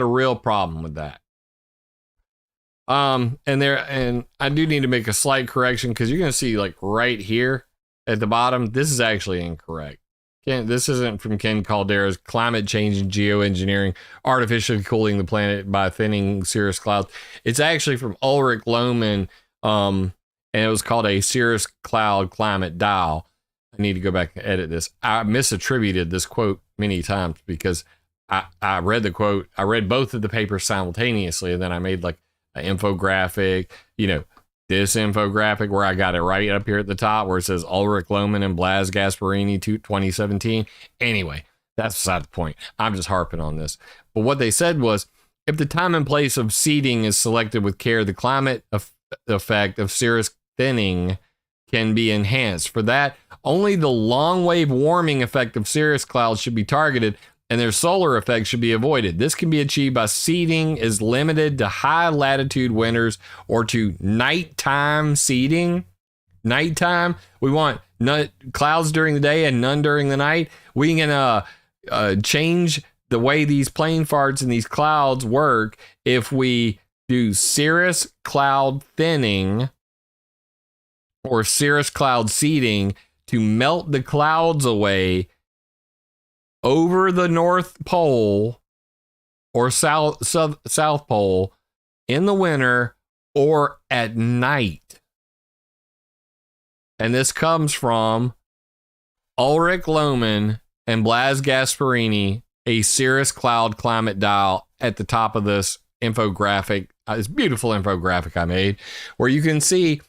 I do need to make a slight correction, because you're going to see like right here at the bottom, this is actually incorrect. This isn't from Ken Caldeira's Climate Change and Geoengineering, Artificially Cooling the Planet by Thinning Cirrus Clouds. It's actually from Ulrich Lohmann, and it was called a Cirrus Cloud Climate Dial. I need to go back and edit this. I misattributed this quote many times because I read the quote. I read both of the papers simultaneously, and then I made like an infographic, this infographic where I got it right up here at the top where it says Ulrich Lohmann and Blas Gasparini 2017. Anyway, that's beside the point. I'm just harping on this. But what they said was, if the time and place of seeding is selected with care, the climate effect of cirrus thinning can be enhanced. For that, only the long wave warming effect of cirrus clouds should be targeted, and their solar effect should be avoided. This can be achieved by seeding is limited to high latitude winters or to nighttime seeding. Nighttime, we want clouds during the day and none during the night. We can change the way these plane farts and these clouds work if we do cirrus cloud thinning or cirrus cloud seeding to melt the clouds away over the North Pole or South Pole in the winter or at night. And this comes from Ulrich Lohmann and Blas Gasparini, a cirrus cloud climate dial, at the top of this infographic, this beautiful infographic I made, where you can see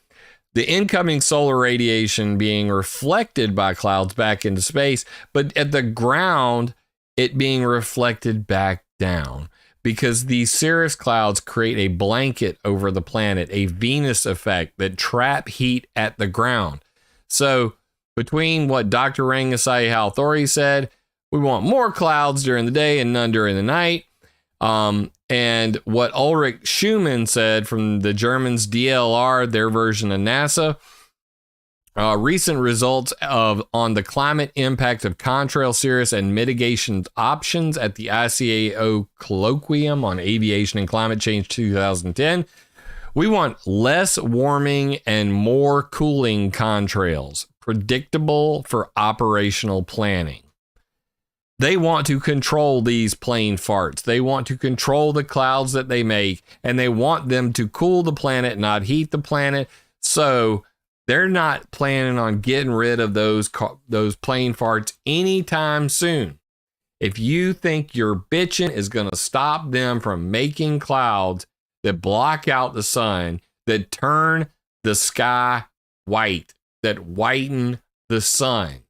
the incoming solar radiation being reflected by clouds back into space, but at the ground, it being reflected back down, because these cirrus clouds create a blanket over the planet, a Venus effect that trap heat at the ground. So between what Dr. Rangasai Halthori said, we want more clouds during the day and none during the night. And what Ulrich Schumann said from the Germans DLR, their version of NASA, recent results on the climate impact of contrail cirrus and mitigation options at the ICAO Colloquium on Aviation and Climate Change 2010. We want less warming and more cooling contrails, predictable for operational planning. They want to control these plane farts. They want to control the clouds that they make, and they want them to cool the planet, not heat the planet. So They're not planning on getting rid of those plane farts anytime soon. If you think your bitching is going to stop them from making clouds that block out the sun, that turn the sky white, that whiten the sun,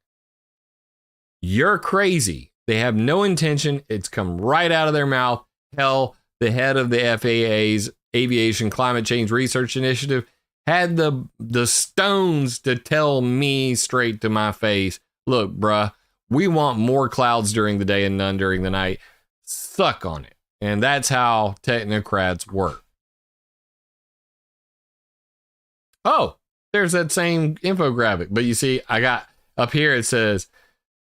you're crazy. They have no intention. It's come right out of their mouth. Hell, the head of the FAA's Aviation Climate Change Research Initiative had the stones to tell me straight to my face, look, bruh, we want more clouds during the day and none during the night. Suck on it. And that's how technocrats work. Oh, there's that same infographic. But you see, I got up here, it says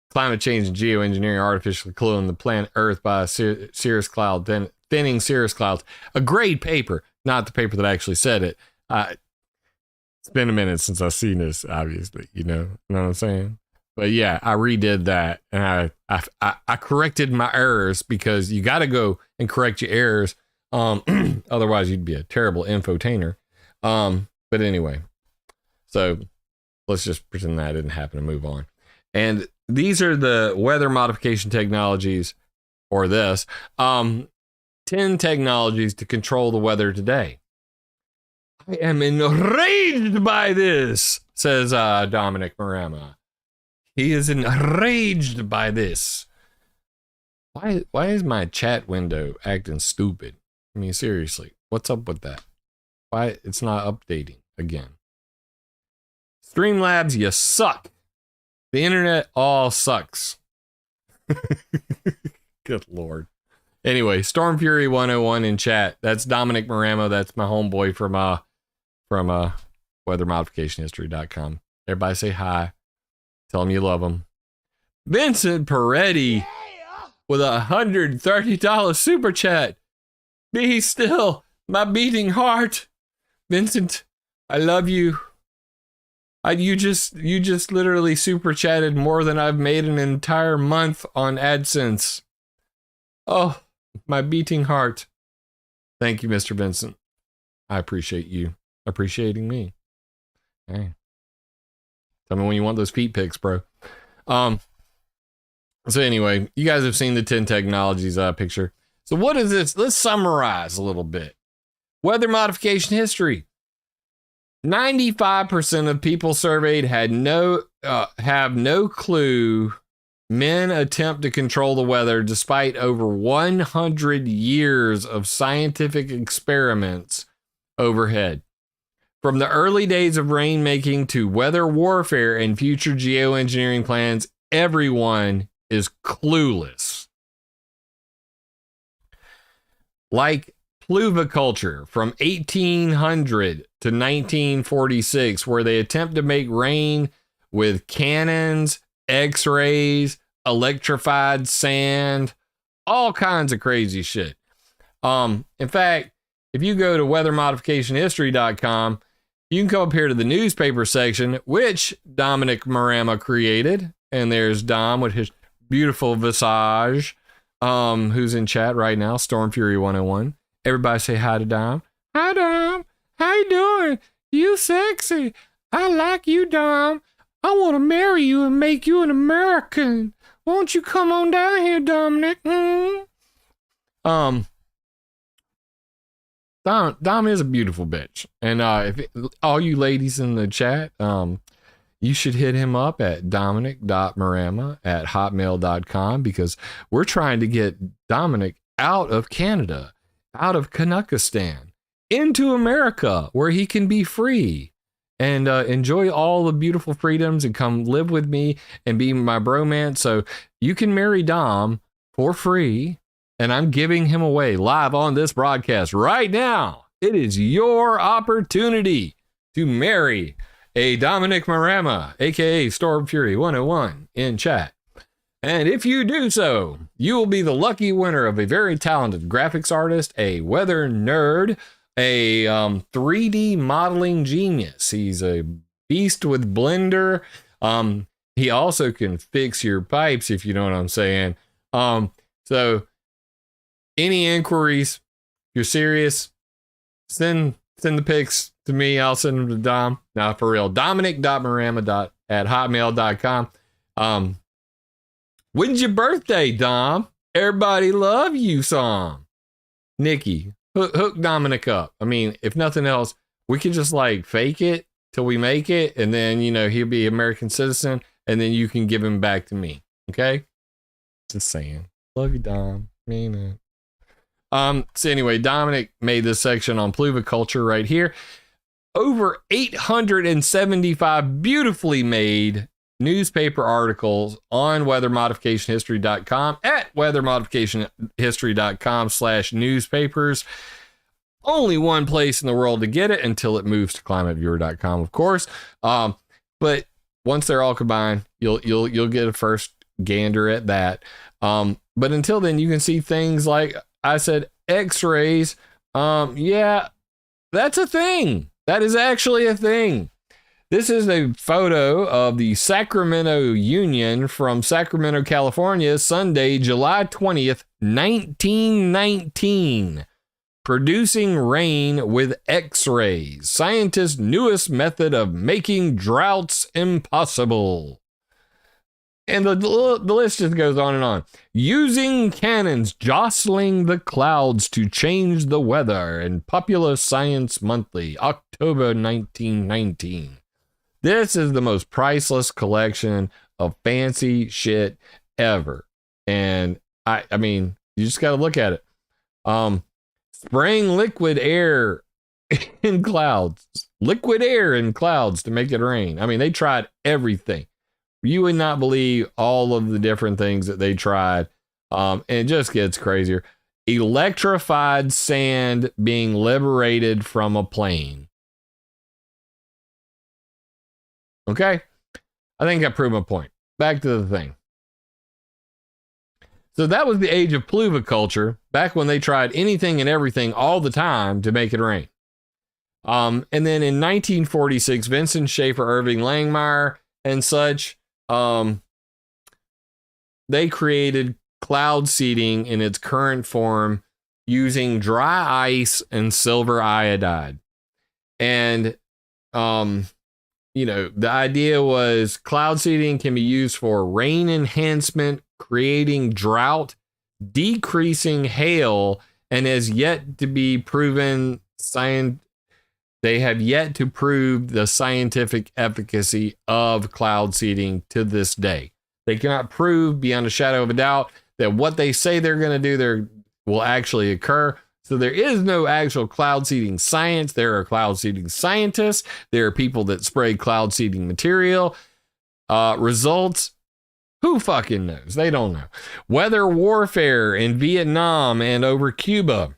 climate change and geoengineering artificially cooling the planet Earth by cirrus cloud, thinning cirrus clouds. A great paper, not the paper that actually said it. It's been a minute since I've seen this, obviously, you know what I'm saying? But yeah, I redid that and I corrected my errors, because you got to go and correct your errors. Otherwise you'd be a terrible infotainer. But anyway, so let's just pretend that didn't happen and move on. And these are the weather modification technologies, or this, 10 technologies to control the weather today. I am enraged by this, says Dominic Marama. He is enraged by this. Why is my chat window acting stupid? I mean, seriously, what's up with that? Why it's not updating again? Streamlabs, you suck. The internet all sucks. Good Lord. Anyway, Storm Fury 101 in chat. That's Dominic Maramo. That's my homeboy from weathermodificationhistory.com. Everybody say hi. Tell him you love him. Vincent Peretti with $130 super chat. Be still, my beating heart. Vincent, I love you. You just literally super chatted more than I've made an entire month on AdSense. Oh, my beating heart. Thank you, Mr. Vincent. I appreciate you appreciating me. Hey. Tell me when you want those feet pics, bro. So anyway, you guys have seen the 10 technologies picture. So what is this? Let's summarize a little bit. Weather modification history. 95% of people surveyed have no clue men attempt to control the weather despite over 100 years of scientific experiments overhead. From the early days of rainmaking to weather warfare and future geoengineering plans, everyone is clueless. Like pluviculture from 1800 to 1946, where they attempt to make rain with cannons, x-rays, electrified sand, all kinds of crazy shit. In fact, if you go to weathermodificationhistory.com, you can come up here to the newspaper section, which Dominic Marama created. And there's Dom with his beautiful visage, who's in chat right now, Storm Fury 101. Everybody say hi to Dom. Hi, Dom. How you doing? You sexy. I like you, Dom. I want to marry you and make you an American. Won't you come on down here, Dominic? Dom is a beautiful bitch. And if all you ladies in the chat, you should hit him up at dominic.marama@hotmail.com, because we're trying to get Dominic out of Canada, out of Canuckistan, into America, where he can be free and enjoy all the beautiful freedoms and come live with me and be my bromance. So you can marry Dom for free. And I'm giving him away live on this broadcast right now. It is your opportunity to marry a Dominic Marama, aka Storm Fury 101, in chat. And if you do so, you will be the lucky winner of a very talented graphics artist, a weather nerd, a 3D modeling genius. He's a beast with Blender. He also can fix your pipes, if you know what I'm saying. So any inquiries, if you're serious, send the pics to me, I'll send them to Dom. Now, for real, dominic.marama@hotmail.com. When's your birthday, Dom? Everybody love you song. Nikki, hook Dominic up. I mean, if nothing else, we can just like fake it till we make it, and then, you know, he'll be an American citizen, and then you can give him back to me. Okay? Just saying. Love you, Dom. Mean it. So anyway, Dominic made this section on pluviculture right here. Over 875 beautifully made newspaper articles on weathermodificationhistory.com at weathermodificationhistory.com/newspapers. Only one place in the world to get it until it moves to ClimateViewer.com, of course. But once they're all combined, you'll get a first gander at that. But until then, you can see things like I said, X-rays. Yeah, that's a thing. That is actually a thing. This is a photo of the Sacramento Union from Sacramento, California, Sunday, July 20th, 1919. Producing rain with X-rays. Scientists' newest method of making droughts impossible. And the list just goes on and on. Using cannons jostling the clouds to change the weather in Popular Science Monthly, October 1919. This is the most priceless collection of fancy shit ever. And I mean, you just got to look at it. Spraying liquid air in clouds. Liquid air in clouds to make it rain. I mean, they tried everything. You would not believe all of the different things that they tried. And it just gets crazier. Electrified sand being liberated from a plane. Okay? I think I proved my point. Back to the thing. So that was the age of pluviculture, back when they tried anything and everything all the time to make it rain. And then in 1946, Vincent Schaefer, Irving Langmuir, and such, they created cloud seeding in its current form using dry ice and silver iodide. And, you know, the idea was cloud seeding can be used for rain enhancement, creating drought, decreasing hail, and has yet to be proven they have yet to prove the scientific efficacy of cloud seeding to this day. They cannot prove beyond a shadow of a doubt that what they say they're going to do will actually occur. So there is no actual cloud seeding science. There are cloud seeding scientists. There are people that spray cloud seeding material. Results, who fucking knows? They don't know. Weather warfare in Vietnam and over Cuba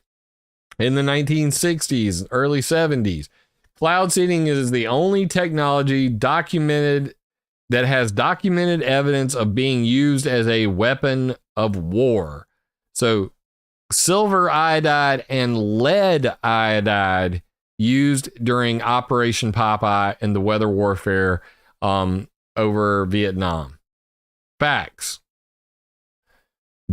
in the 1960s, early 70s. Cloud seeding is the only technology documented that has documented evidence of being used as a weapon of war. So silver iodide and lead iodide used during Operation Popeye and the weather warfare over Vietnam. Facts.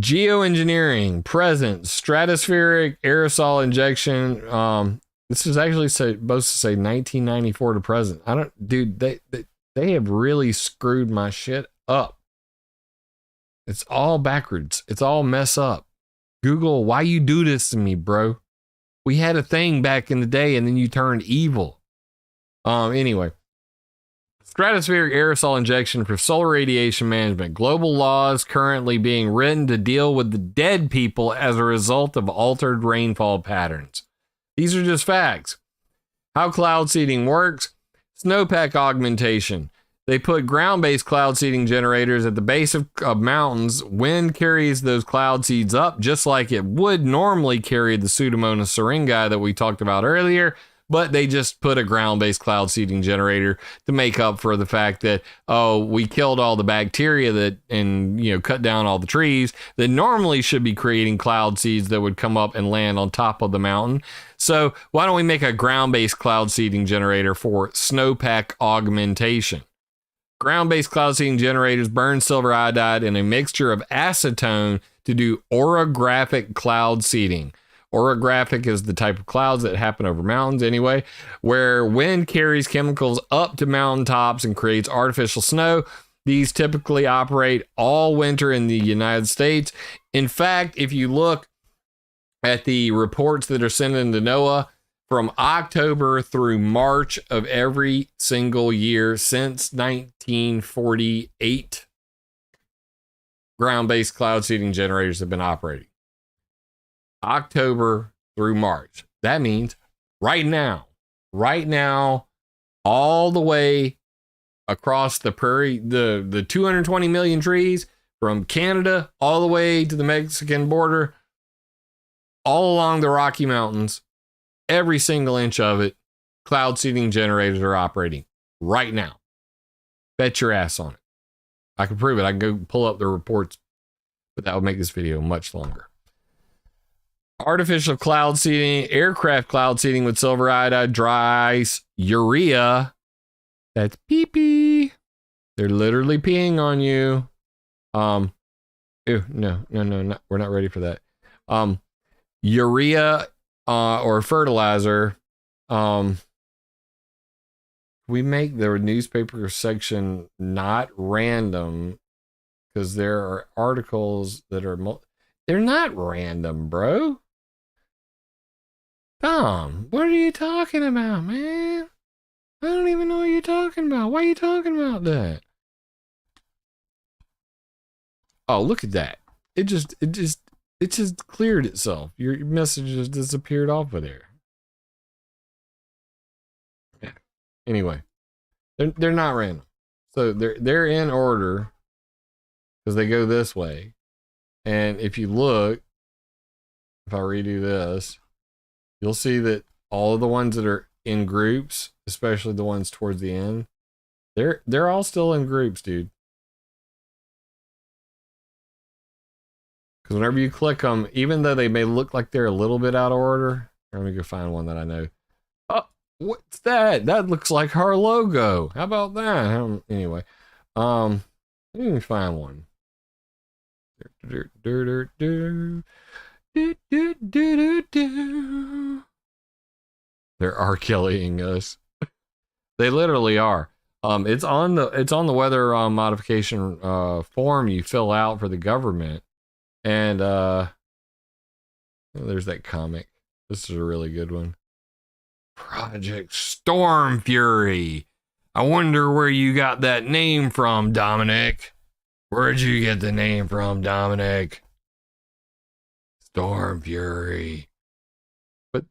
Geoengineering, present, stratospheric aerosol injection. This is actually supposed to say 1994 to present. Dude, they have really screwed my shit up. It's all backwards. It's all mess up. Google, why you do this to me, bro? We had a thing back in the day and then you turned evil. Anyway. Stratospheric aerosol injection for solar radiation management. Global laws currently being written to deal with the dead people as a result of altered rainfall patterns. These are just facts. How cloud seeding works. Snowpack augmentation. They put ground-based cloud seeding generators at the base of mountains. Wind carries those cloud seeds up just like it would normally carry the Pseudomonas syringae that we talked about earlier. But they just put a ground-based cloud seeding generator to make up for the fact that, we killed all the bacteria and cut down all the trees that normally should be creating cloud seeds that would come up and land on top of the mountain. So why don't we make a ground-based cloud seeding generator for snowpack augmentation? Ground-based cloud seeding generators burn silver iodide in a mixture of acetone to do orographic cloud seeding. Orographic is the type of clouds that happen over mountains anyway, where wind carries chemicals up to mountaintops and creates artificial snow. These typically operate all winter in the United States. In fact, if you look at the reports that are sent into NOAA from October through March of every single year since 1948, ground-based cloud seeding generators have been operating. October through March. That means right now, all the way across the prairie, the 220 million trees from Canada all the way to the Mexican border, all along the Rocky Mountains, every single inch of it, cloud seeding generators are operating right now. Bet your ass on it. I can prove it. I can go pull up the reports, but that would make this video much longer. Artificial cloud seeding, aircraft cloud seeding with silver iodide, dry ice, urea. That's pee-pee. They're literally peeing on you. Ew, no, we're not ready for that. Urea or fertilizer. We make the newspaper section not random because there are articles that are they're not random, bro. Tom, what are you talking about, man? I don't even know what you're talking about. Why are you talking about that? Oh, look at that. It just cleared itself. Your message just disappeared off of there. Yeah. Anyway, they're not random. So they're in order because they go this way. And if you look, if I redo this, you'll see that all of the ones that are in groups, especially the ones towards the end, they're all still in groups, dude. Because whenever you click them, even though they may look like they're a little bit out of order, let me go find one that I know. Oh, what's that? That looks like our logo. How about that? Anyway, let me find one. They're R-Kellying us. They literally are. It's on the weather modification form you fill out for the government. And there's that comic. This is a really good one. Project Storm Fury. I wonder where you got that name from, Dominic. Where'd you get the name from, Dominic? Storm Fury. But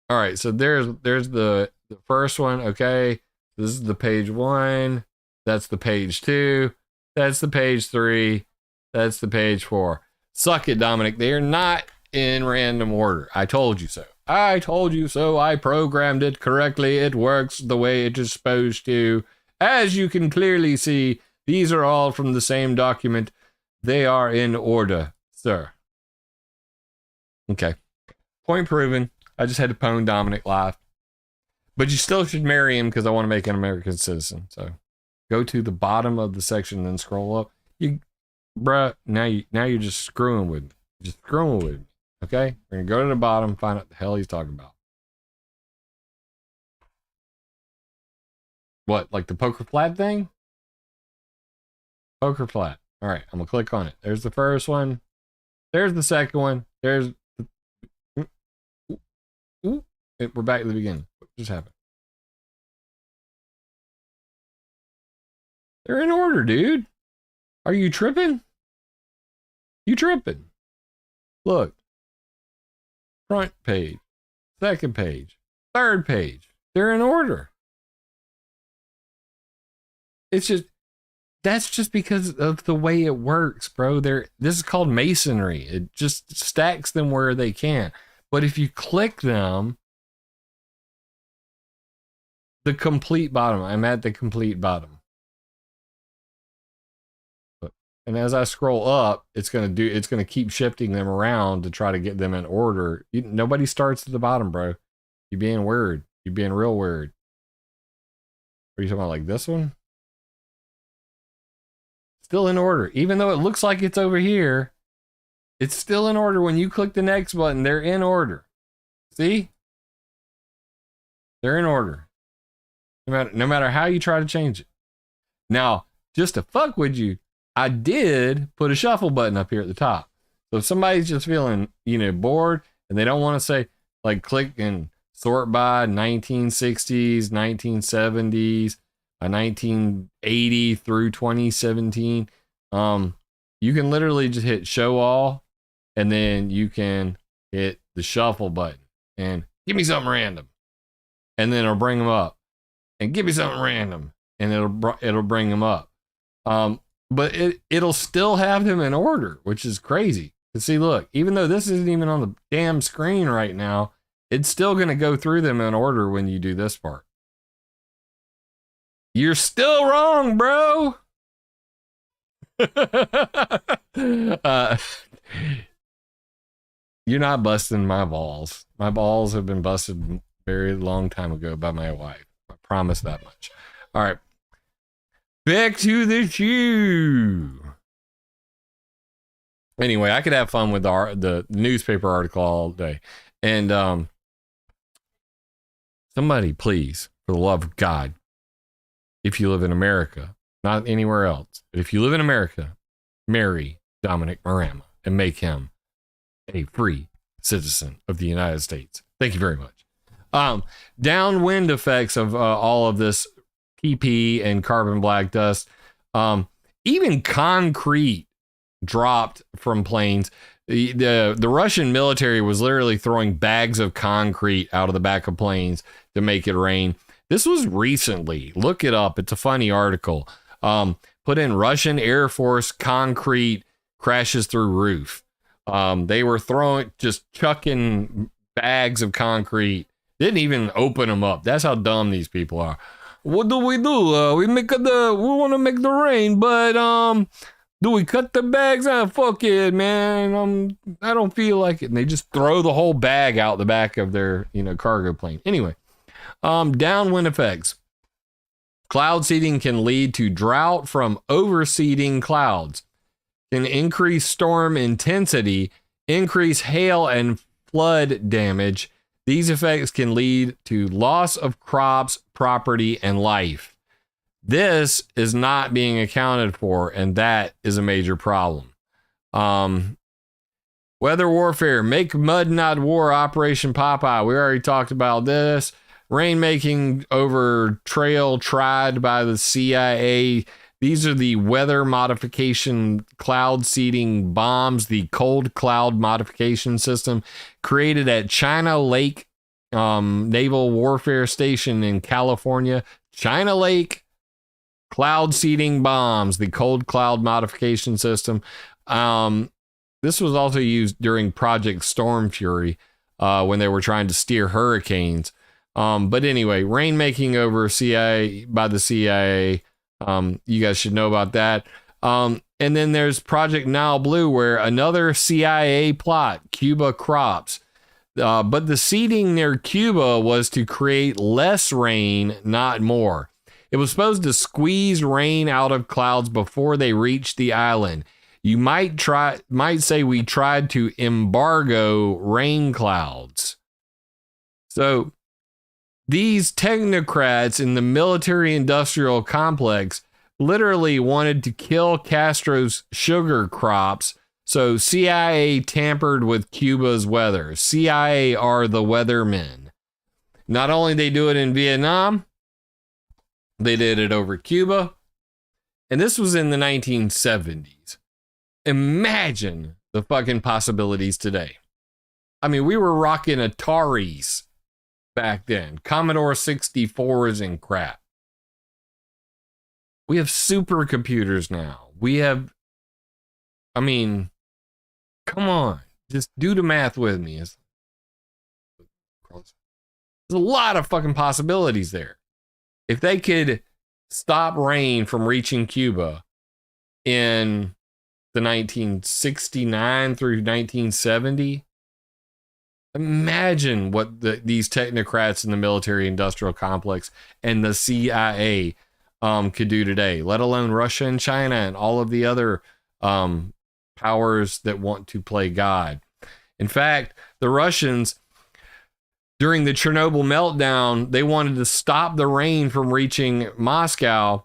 all right, so there's the first one. Okay, this is the page 1. That's the page 2. That's the page 3. That's the page 4. Suck it, Dominic. They are not in random order. I told you so. I told you so. I programmed it correctly. It works the way it is supposed to. As you can clearly see, these are all from the same document. They are in order, sir. Okay. Point proven. I just had to pwn Dominic live. But you still should marry him because I want to make an American citizen. So go to the bottom of the section and then scroll up. Bruh, now you're just screwing with me. Just screwing with me. Okay? We're going to go to the bottom, find out what the hell he's talking about. What, like the poker flat thing? Poker flat. All right, I'm going to click on it. There's the first one. There's the second one. There's... We're back to the beginning. What just happened? They're in order, dude. Are you tripping? You tripping. Look. Front page. Second page. Third page. They're in order. It's just... That's just because of the way it works, bro. This is called masonry. It just stacks them where they can. But if you click them... The complete bottom. I'm at the complete bottom. And as I scroll up, it's gonna keep shifting them around to try to get them in order. Nobody starts at the bottom, bro. You being weird. You being real weird. Are you talking about like this one? Still in order, even though it looks like it's over here. It's still in order. When you click the next button, they're in order. See? They're in order. No matter how you try to change it. Now, just to fuck with you, I did put a shuffle button up here at the top. So if somebody's just feeling, bored and they don't want to say, like, click and sort by 1960s, 1970s, 1980 through 2017, you can literally just hit show all, and then you can hit the shuffle button and give me something random, and then it'll bring them up, and give me something random, and it'll bring them up. But it'll still have them in order, which is crazy. To see, look, even though this isn't even on the damn screen right now, it's still going to go through them in order when you do this part. You're still wrong, bro. You're not busting my balls. My balls have been busted a very long time ago by my wife. I promise that much. All right. Back to the shoe. Anyway, I could have fun with the newspaper article all day. And somebody, please, for the love of God, if you live in America, not anywhere else, but if you live in America, marry Dominic Marama and make him a free citizen of the United States. Thank you very much. Downwind effects of all of this PP and carbon black dust. Even concrete dropped from planes. The Russian military was literally throwing bags of concrete out of the back of planes to make it rain. This was recently. Look it up. It's a funny article. Put in Russian Air Force concrete crashes through roof. They were just chucking bags of concrete. Didn't even open them up. That's how dumb these people are. What do? We want to make the rain, but do we cut the bags out? Fuck it, man. I don't feel like it. And they just throw the whole bag out the back of their, cargo plane. Anyway, downwind effects. Cloud seeding can lead to drought from overseeding clouds. Can increase storm intensity, increase hail and flood damage. These effects can lead to loss of crops, property, and life. This is not being accounted for, and that is a major problem. Weather warfare, make mud not war, Operation Popeye. We already talked about this. Rainmaking over trail tried by the CIA. These are the weather modification cloud seeding bombs, the cold cloud modification system created at China Lake Naval Warfare Station in California. China Lake cloud seeding bombs, the cold cloud modification system. This was also used during Project Storm Fury when they were trying to steer hurricanes. But anyway, rainmaking over CIA by the CIA. You guys should know about that. And then there's Project Nile Blue, where another CIA plot, Cuba crops. But the seeding near Cuba was to create less rain, not more. It was supposed to squeeze rain out of clouds before they reached the island. You might say we tried to embargo rain clouds. So these technocrats in the military-industrial complex literally wanted to kill Castro's sugar crops, so CIA tampered with Cuba's weather. CIA are the weathermen. Not only did they do it in Vietnam, they did it over Cuba, and this was in the 1970s. Imagine the fucking possibilities today. I mean, we were rocking Ataris back then, Commodore 64s and crap. We have supercomputers now. Come on, just do the math with me. There's a lot of fucking possibilities there. If they could stop rain from reaching Cuba in the 1969 through 1970, imagine what these technocrats in the military-industrial complex and the CIA could do today, let alone Russia and China and all of the other powers that want to play God. In fact, the Russians, during the Chernobyl meltdown, they wanted to stop the rain from reaching Moscow.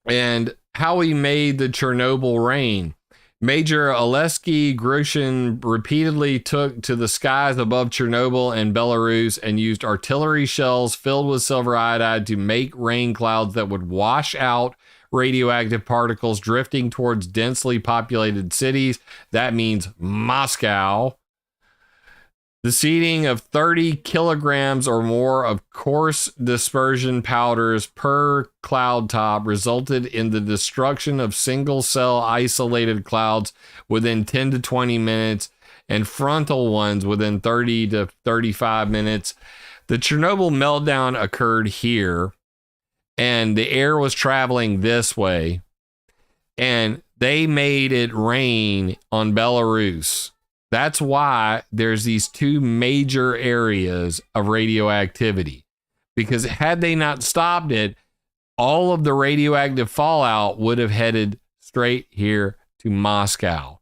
And how he made the Chernobyl rain. Major Alesky Grushin repeatedly took to the skies above Chernobyl and Belarus and used artillery shells filled with silver iodide to make rain clouds that would wash out radioactive particles drifting towards densely populated cities. That means Moscow. The seeding of 30 kilograms or more of coarse dispersion powders per cloud top resulted in the destruction of single-cell isolated clouds within 10 to 20 minutes and frontal ones within 30 to 35 minutes. The Chernobyl meltdown occurred here, and the air was traveling this way, and they made it rain on Belarus. That's why there's these two major areas of radioactivity, because had they not stopped it, all of the radioactive fallout would have headed straight here to Moscow.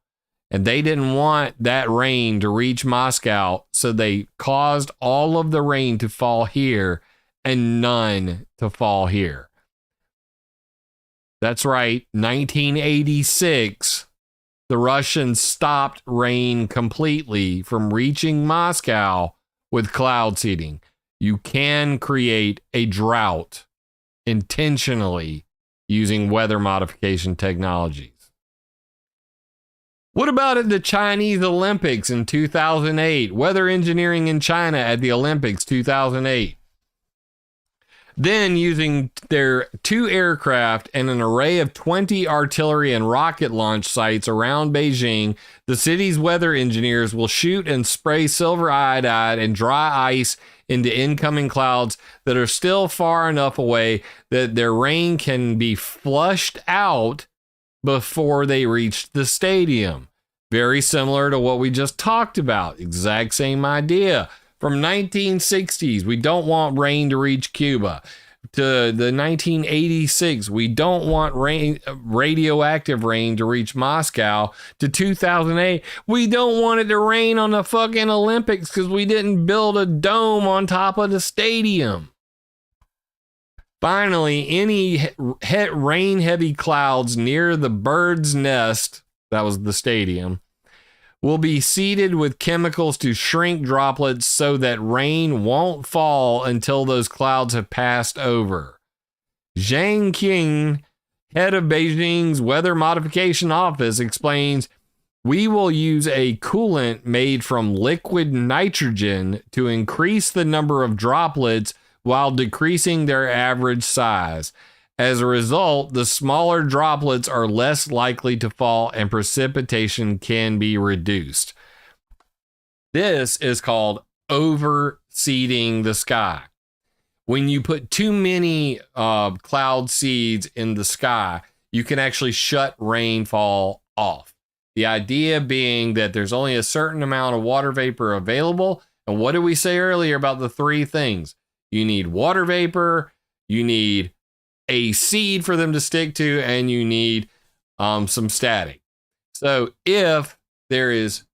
And they didn't want that rain to reach Moscow, so they caused all of the rain to fall here and none to fall here. That's right, 1986. The Russians stopped rain completely from reaching Moscow with cloud seeding. You can create a drought intentionally using weather modification technologies. What about at the Chinese Olympics in 2008? Weather engineering in China at the Olympics 2008. Then, using their 2 aircraft and an array of 20 artillery and rocket launch sites around Beijing, the city's weather engineers will shoot and spray silver iodide and dry ice into incoming clouds that are still far enough away that their rain can be flushed out before they reach the stadium. Very similar to what we just talked about. Exact same idea. From 1960s, we don't want rain to reach Cuba. To the 1986, we don't want radioactive rain to reach Moscow. To 2008, we don't want it to rain on the fucking Olympics because we didn't build a dome on top of the stadium. Finally, any rain-heavy clouds near the bird's nest, that was the stadium, will be seeded with chemicals to shrink droplets so that rain won't fall until those clouds have passed over. Zhang Qing, head of Beijing's Weather Modification Office, explains, "We will use a coolant made from liquid nitrogen to increase the number of droplets while decreasing their average size. As a result, the smaller droplets are less likely to fall and precipitation can be reduced." This is called overseeding the sky. When you put too many cloud seeds in the sky, you can actually shut rainfall off. The idea being that there's only a certain amount of water vapor available. And what did we say earlier about the 3 things? You need water vapor, you need a seed for them to stick to, and you need some static. So if there is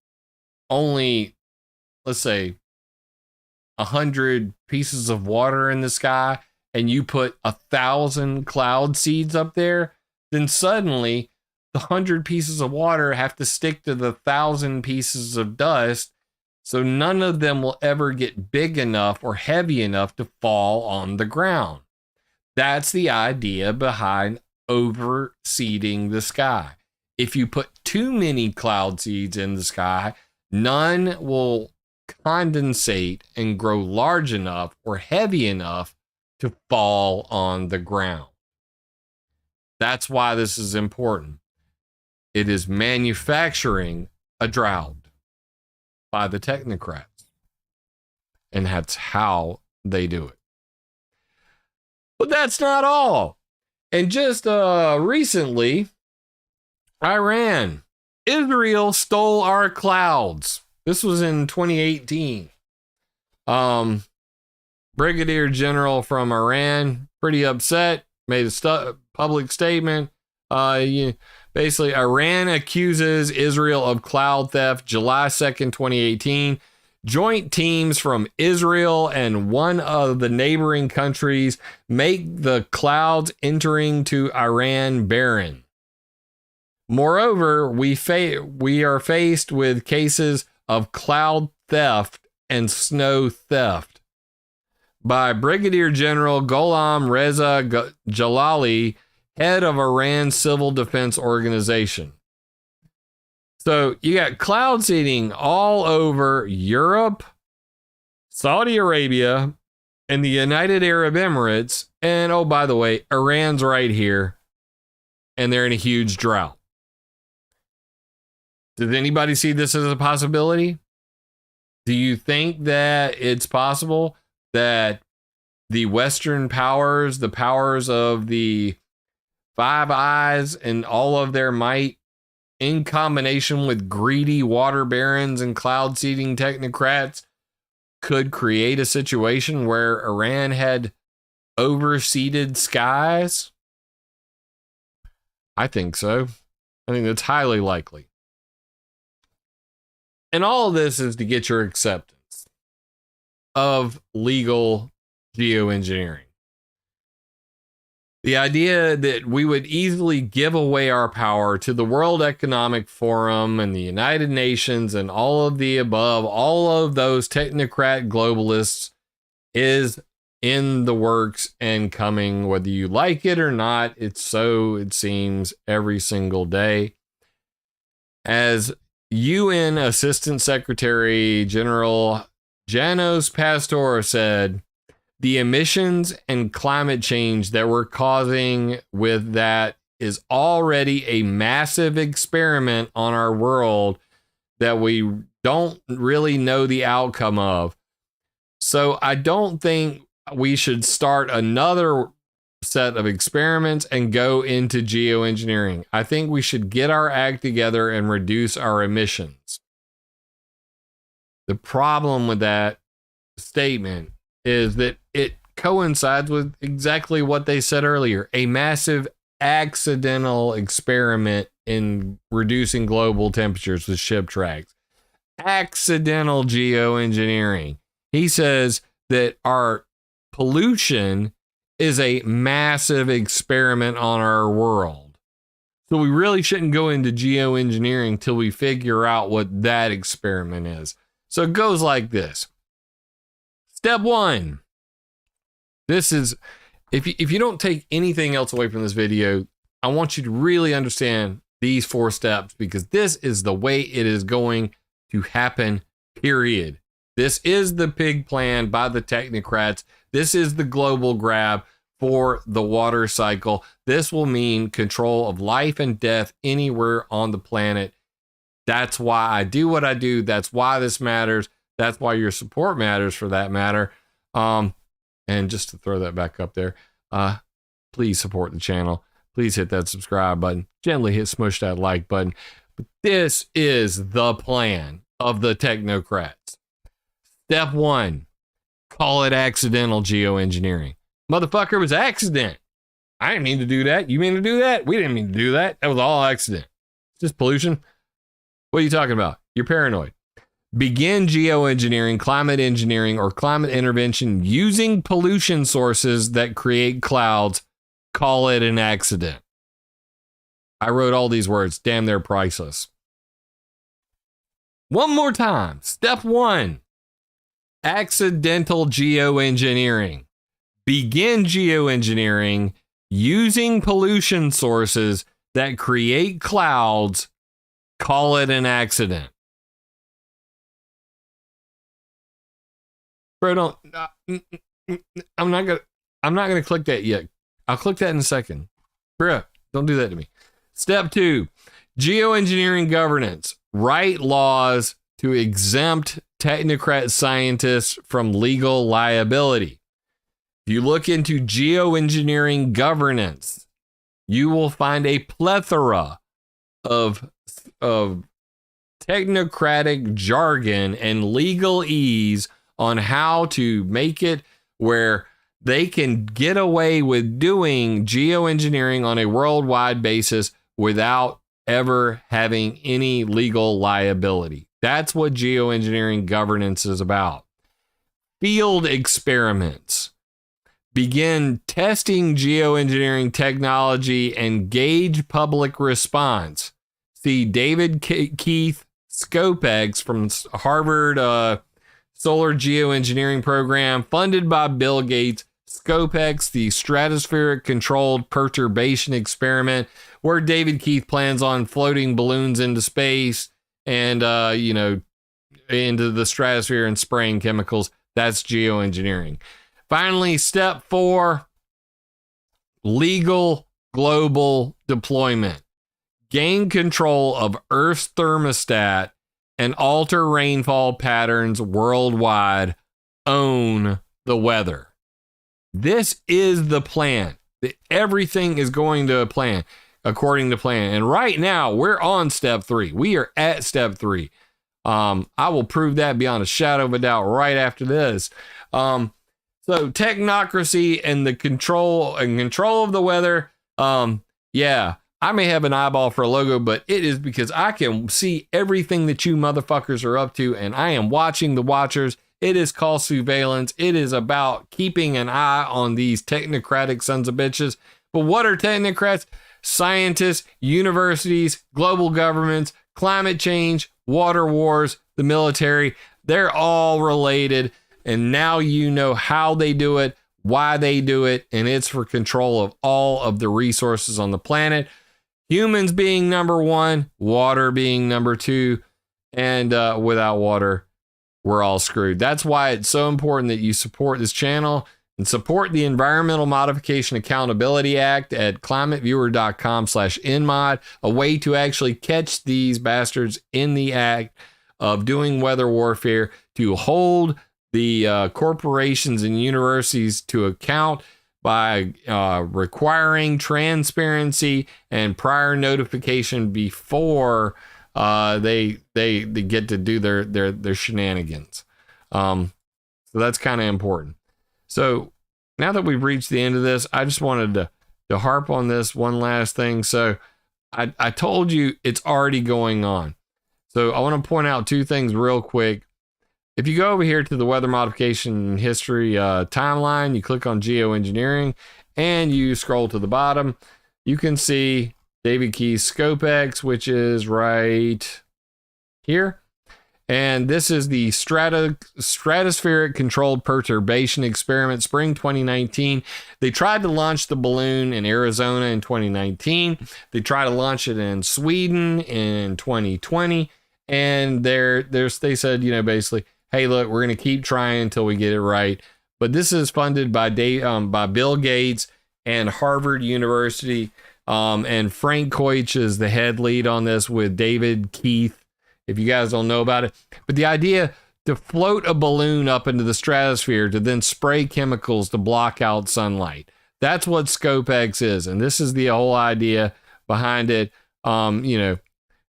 only, let's say, 100 pieces of water in the sky, and you put 1,000 cloud seeds up there, then suddenly the 100 pieces of water have to stick to the 1,000 pieces of dust, so none of them will ever get big enough or heavy enough to fall on the ground. That's the idea behind overseeding the sky. If you put too many cloud seeds in the sky, none will condensate and grow large enough or heavy enough to fall on the ground. That's why this is important. It is manufacturing a drought by the technocrats. And that's how they do it. But that's not all. And just recently, Israel stole our clouds. This was in 2018. Brigadier General from Iran, pretty upset, made a public statement. Basically, Iran accuses Israel of cloud theft July 2nd, 2018. Joint teams from Israel and one of the neighboring countries make the clouds entering to Iran barren. Moreover, we are faced with cases of cloud theft and snow theft by Brigadier General Gholam Reza Jalali, head of Iran's civil defense organization. So you got cloud seeding all over Europe, Saudi Arabia, and the United Arab Emirates. And oh, by the way, Iran's right here, and they're in a huge drought. Does anybody see this as a possibility? Do you think that it's possible that the Western powers, the powers of the Five Eyes and all of their might, in combination with greedy water barons and cloud seeding technocrats, could create a situation where Iran had overseeded skies? I think so. I think that's highly likely. And all of this is to get your acceptance of legal geoengineering. The idea that we would easily give away our power to the World Economic Forum and the United Nations and all of the above, all of those technocrat globalists, is in the works and coming, whether you like it or not. It's so, it seems, every single day. As UN Assistant Secretary General Janos Pastor said, the emissions and climate change that we're causing with that is already a massive experiment on our world that we don't really know the outcome of. So I don't think we should start another set of experiments and go into geoengineering. I think we should get our act together and reduce our emissions. The problem with that statement is that it coincides with exactly what they said earlier, a massive accidental experiment in reducing global temperatures with ship tracks. Accidental geoengineering. He says that our pollution is a massive experiment on our world. So we really shouldn't go into geoengineering till we figure out what that experiment is. So it goes like this. Step one. This is, if you don't take anything else away from this video, I want you to really understand these 4 steps, because this is the way it is going to happen, period. This is the pig plan by the technocrats. This is the global grab for the water cycle. This will mean control of life and death anywhere on the planet. That's why I do what I do. That's why this matters. That's why your support matters, for that matter. And just to throw that back up there, please support the channel. Please hit that subscribe button. Gently smush that like button. But this is the plan of the technocrats. Step 1, call it accidental geoengineering. Motherfucker, it was accident. I didn't mean to do that. You mean to do that? We didn't mean to do that. That was all accident. It's just pollution. What are you talking about? You're paranoid. Begin geoengineering, climate engineering, or climate intervention using pollution sources that create clouds. Call it an accident. I wrote all these words. Damn, they're priceless. One more time. Step 1, accidental geoengineering. Begin geoengineering using pollution sources that create clouds. Call it an accident. Bro, I'm not gonna click that yet. I'll click that in a second. Bro, don't do that to me. Step 2, geoengineering governance. Write laws to exempt technocrat scientists from legal liability. If you look into geoengineering governance, you will find a plethora of technocratic jargon and legalese on how to make it where they can get away with doing geoengineering on a worldwide basis without ever having any legal liability. That's what geoengineering governance is about. Field experiments. Begin testing geoengineering technology and gauge public response. See David Keith Scopex from Harvard Solar Geoengineering Program, funded by Bill Gates. Scopex, the stratospheric controlled perturbation experiment, where David Keith plans on floating balloons into space and, into the stratosphere and spraying chemicals. That's geoengineering. Finally, step 4, legal global deployment. Gain control of Earth's thermostat and alter rainfall patterns worldwide. Own the weather. This is the plan. Everything is going to plan, according to plan. And right now, we're on step 3. We are at step 3. I will prove that beyond a shadow of a doubt right after this. So technocracy and the control of the weather. Yeah, I may have an eyeball for a logo, but it is because I can see everything that you motherfuckers are up to, and I am watching the watchers. It is called surveillance. It is about keeping an eye on these technocratic sons of bitches. But what are technocrats? Scientists, universities, global governments, climate change, water wars, the military. They're all related. And now you know how they do it, why they do it, and it's for control of all of the resources on the planet. Humans being number 1, water being number 2, and without water, we're all screwed. That's why it's so important that you support this channel and support the Environmental Modification Accountability Act at climateviewer.com/nmod, a way to actually catch these bastards in the act of doing weather warfare, to hold the corporations and universities to account by requiring transparency and prior notification before they get to do their shenanigans. So that's kind of important. So now that we've reached the end of this, I just wanted to harp on this one last thing. So I told you it's already going on. So I want to point out 2 things real quick. If you go over here to the weather modification history timeline, you click on geoengineering and you scroll to the bottom, you can see David Keith Scopex, which is right here. And this is the stratospheric controlled perturbation experiment, spring 2019. They tried to launch the balloon in Arizona in 2019. They tried to launch it in Sweden in 2020. And they said, basically, hey, look, we're going to keep trying until we get it right. But this is funded by Bill Gates and Harvard University. And Frank Koich is the head lead on this with David Keith, if you guys don't know about it. But the idea to float a balloon up into the stratosphere to then spray chemicals to block out sunlight. That's what Scopex is. And this is the whole idea behind it.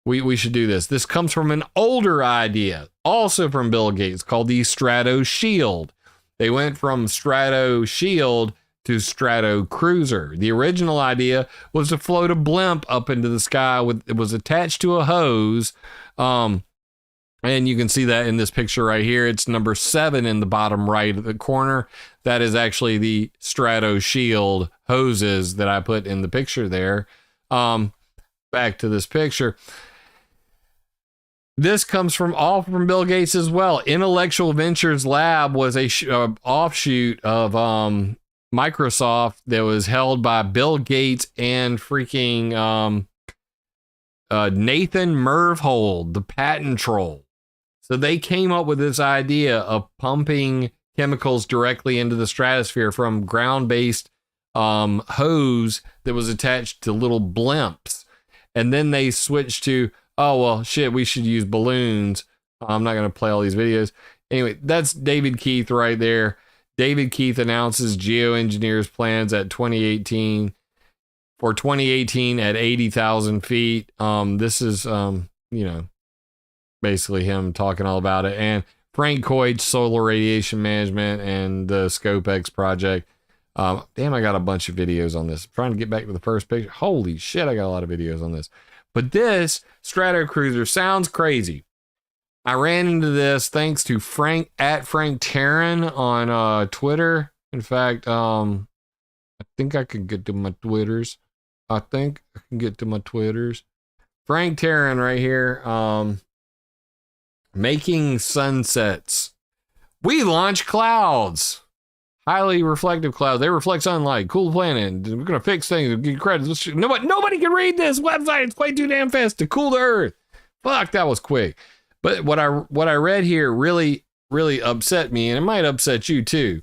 We should do this. This comes from an older idea, also from Bill Gates, called the Strato Shield. They went from Strato Shield to Strato Cruiser. The original idea was to float a blimp up into the sky it was attached to a hose. And you can see that in this picture right here. It's number 7 in the bottom right of the corner. That is actually the Strato Shield hoses that I put in the picture there. Back to this picture. This comes from Bill Gates as well. Intellectual Ventures Lab was a offshoot of Microsoft that was held by Bill Gates and freaking Nathan Myhrvold, the patent troll. So they came up with this idea of pumping chemicals directly into the stratosphere from ground-based hose that was attached to little blimps. And then they switched to, oh, well, shit, we should use balloons. I'm not going to play all these videos. Anyway, that's David Keith right there. David Keith announces geoengineers plans at 2018 for 2018 at 80,000 feet. This is, basically him talking all about it. And Frank Koich, solar radiation management, and the Scopex project. Damn, I got a bunch of videos on this. I'm trying to get back to the first picture. Holy shit, I got a lot of videos on this. But this Stratocruiser sounds crazy. I ran into this thanks to Frank Terran on Twitter. In fact, I think I could get to my Twitters. Frank Terran right here. Making sunsets. We launch clouds. Highly reflective clouds. They reflect sunlight. Cool planet. We're gonna fix things. Give credits. Nobody can read this website. It's way too damn fast to cool the earth. Fuck, that was quick. But what I read here really upset me, and it might upset you too.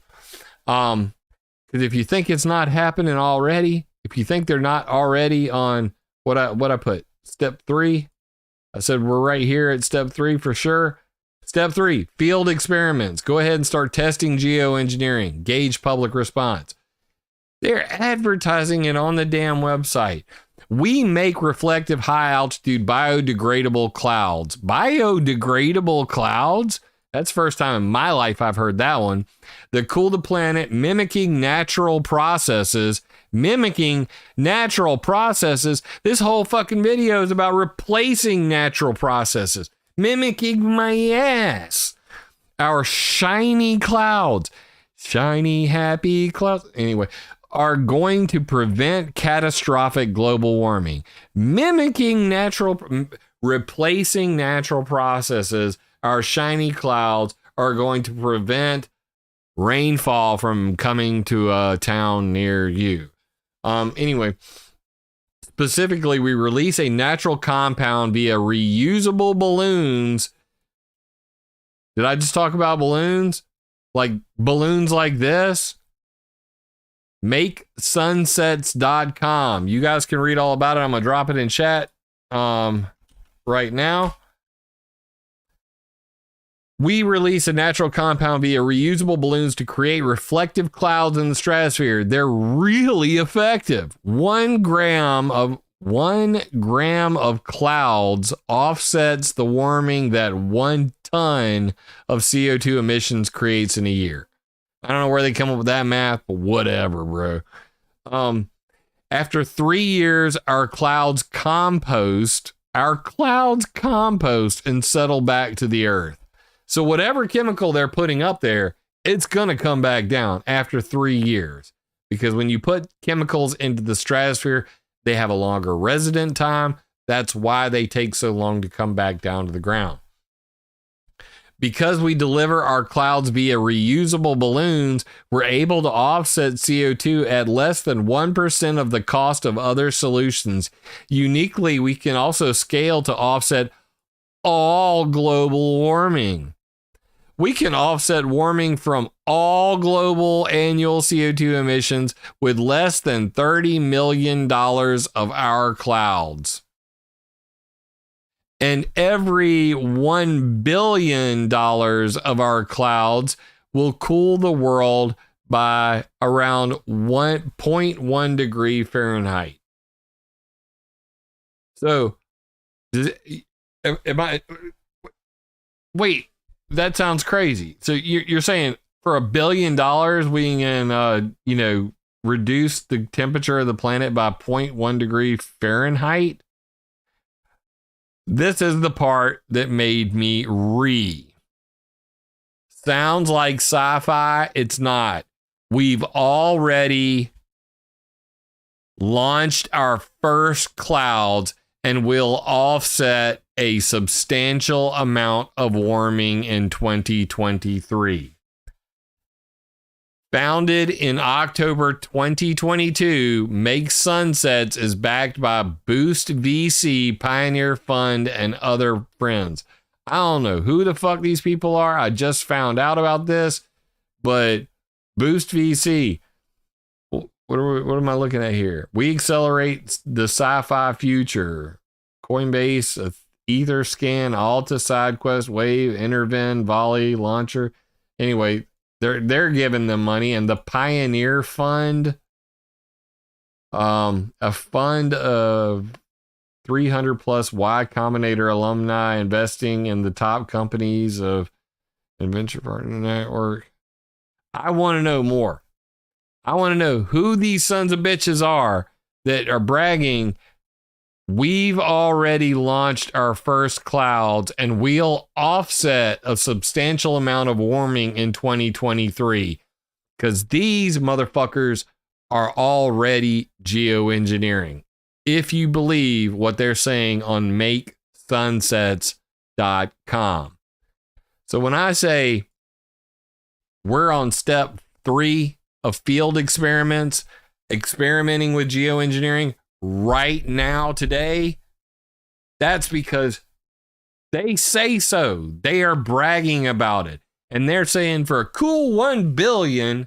Because if you think it's not happening already, if you think they're not already on what I put, step 3, I said we're right here at step 3 for sure. Step 3, field experiments. Go ahead and start testing geoengineering. Gauge public response. They're advertising it on the damn website. We make reflective high altitude biodegradable clouds. Biodegradable clouds? That's the first time in my life I've heard that one. That cool the planet, mimicking natural processes. This whole fucking video is about replacing natural processes. Mimicking my ass. Our shiny clouds. Shiny, happy clouds. Anyway, are going to prevent catastrophic global warming. Replacing natural processes. Our shiny clouds are going to prevent rainfall from coming to a town near you. Anyway, specifically, we release a natural compound via reusable balloons. Did I just talk about balloons? Like balloons like this? MakeSunsets.com. You guys can read all about it. I'm going to drop it in chat right now. We release a natural compound via reusable balloons to create reflective clouds in the stratosphere. They're really effective. 1 gram of clouds offsets the warming that 1 ton of CO2 emissions creates in a year. I don't know where they come up with that math, but whatever, bro. After 3 years, our clouds compost and settle back to the earth. So whatever chemical they're putting up there, it's going to come back down after 3 years. Because when you put chemicals into the stratosphere, they have a longer resident time. That's why they take so long to come back down to the ground. Because we deliver our clouds via reusable balloons, we're able to offset CO2 at less than 1% of the cost of other solutions. Uniquely, we can also scale to offset all global warming. We can offset warming from all global annual CO2 emissions with less than $30 million of our clouds. And every $1 billion of our clouds will cool the world by around 1.1 degree Fahrenheit. So, wait, that sounds crazy. So you're saying for $1 billion, we can, reduce the temperature of the planet by 0.1 degree Fahrenheit? This is the part that made me Sounds like sci-fi. It's not. We've already launched our first clouds and will offset a substantial amount of warming in 2023. Founded in October 2022, Make Sunsets is backed by Boost VC, Pioneer Fund, and other friends. I don't know who the fuck these people are. I just found out about this, but Boost VC. What am I looking at here? We accelerate the sci-fi future. Coinbase, Etherscan, Alta, SideQuest, Wave, Interven, Volley, Launcher. Anyway, they're giving them money, and the Pioneer Fund, a fund of 300 plus Y Combinator alumni investing in the top companies of Venture Partner Network. I want to know more. I want to know who these sons of bitches are that are bragging We've already launched our first clouds, and we'll offset a substantial amount of warming in 2023 because these motherfuckers are already geoengineering. If you believe what they're saying on makesunsets.com. So when I say we're on step 3 of field experiments, experimenting with geoengineering right now, today, that's because they say so. They are bragging about it. And they're saying for a cool $1 billion,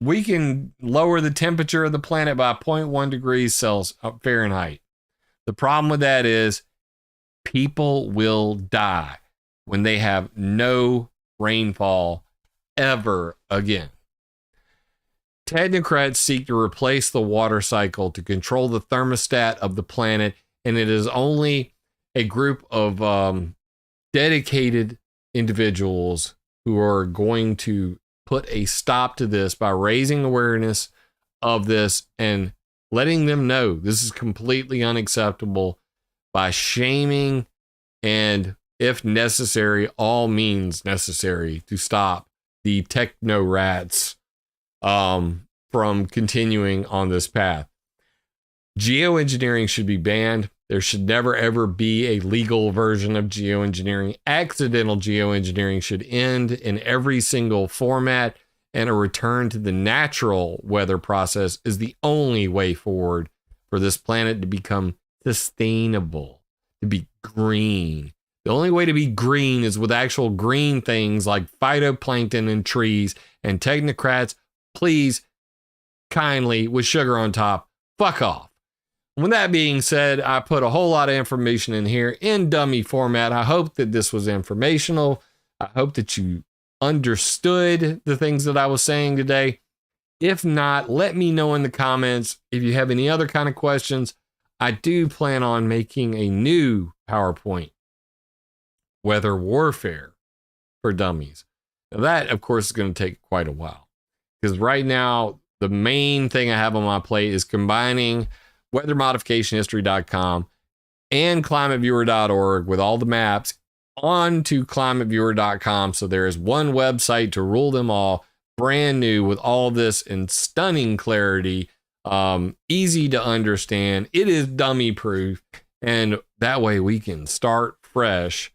we can lower the temperature of the planet by 0.1 degrees Celsius Fahrenheit. The problem with that is people will die when they have no rainfall ever again. Technocrats seek to replace the water cycle to control the thermostat of the planet, and it is only a group of dedicated individuals who are going to put a stop to this by raising awareness of this and letting them know this is completely unacceptable, by shaming and, if necessary, all means necessary to stop the techno rats from continuing on this path. Geoengineering should be banned. There should never ever be a legal version of geoengineering. Accidental geoengineering should end in every single format, and a return to the natural weather process is the only way forward for this planet to become sustainable, to be green. The only way to be green is with actual green things like phytoplankton and trees. And technocrats, please, kindly, with sugar on top, fuck off. With that being said, I put a whole lot of information in here in dummy format. I hope that this was informational. I hope that you understood the things that I was saying today. If not, let me know in the comments if you have any other kind of questions. I do plan on making a new PowerPoint, weather warfare for dummies. Now that, of course, is going to take quite a while, because right now the main thing I have on my plate is combining weathermodificationhistory.com and climateviewer.org with all the maps onto climateviewer.com. So there is one website to rule them all, brand new, with all this in stunning clarity, easy to understand. It is dummy proof, and that way we can start fresh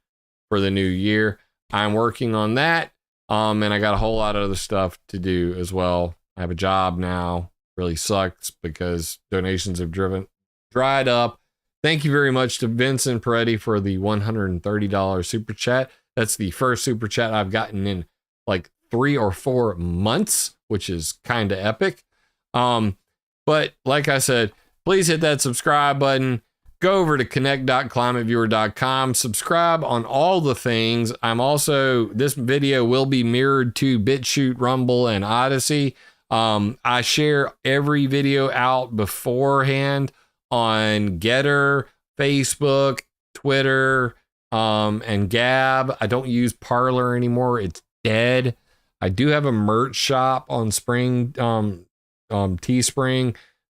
for the new year. I'm working on that, and I got a whole lot of other stuff to do as well. I have a job now. Really sucks because donations have dried up. Thank you very much to Vincent Peretti for the $130 super chat. That's the first super chat I've gotten in like 3 or 4 months, which is kind of epic. But like I said, please hit that subscribe button. Go over to connect.climateviewer.com. Subscribe on all the things. This video will be mirrored to BitChute, Rumble, and Odyssey. I share every video out beforehand on Getter, Facebook, Twitter, and Gab. I don't use Parler anymore. It's dead. I do have a merch shop on Teespring.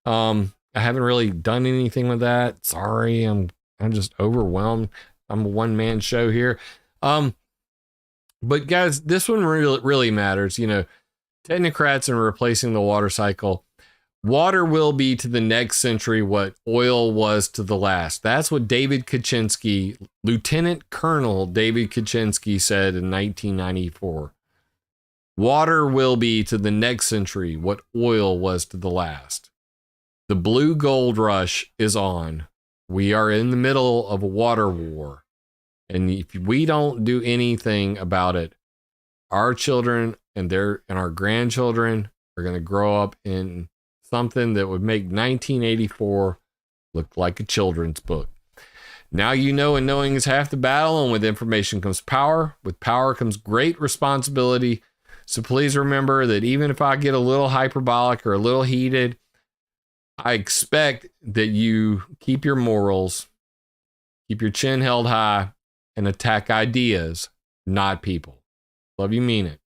I haven't really done anything with that. Sorry, I'm just overwhelmed. I'm a one-man show here. But guys, this one really matters. Technocrats and replacing the water cycle. Water will be to the next century what oil was to the last. That's what David Kaczynski, Lieutenant Colonel David Kaczynski, said in 1994. Water will be to the next century what oil was to the last. The blue gold rush is on. We are in the middle of a water war. And if we don't do anything about it, our children and our grandchildren are going to grow up in something that would make 1984 look like a children's book. Now you know, and knowing is half the battle, and with information comes power. With power comes great responsibility. So please remember that even if I get a little hyperbolic or a little heated, I expect that you keep your morals, keep your chin held high, and attack ideas, not people. Love you, mean it.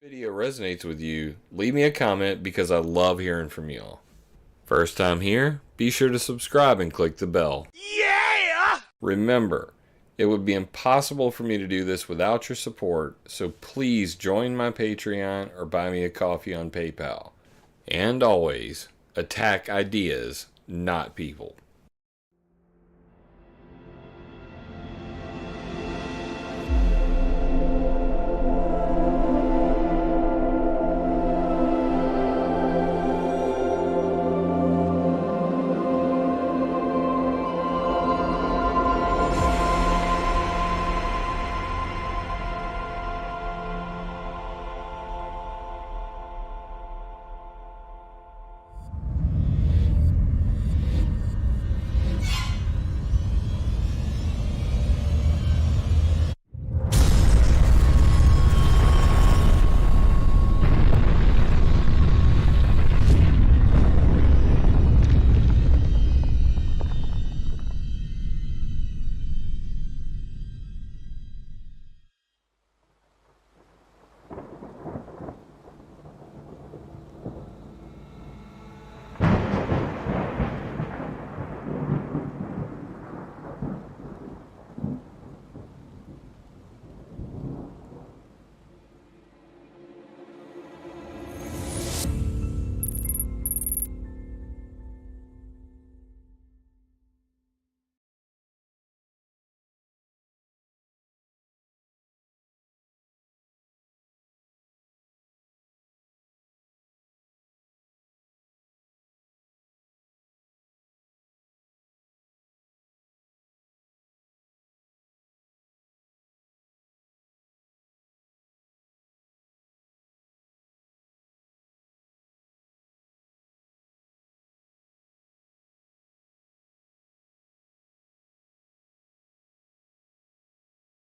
Video resonates with you, leave me a comment because I love hearing from y'all. First time here, be sure to subscribe and click the bell. Yeah! Remember, it would be impossible for me to do this without your support, so please join my Patreon or buy me a coffee on PayPal. And always, attack ideas, not people.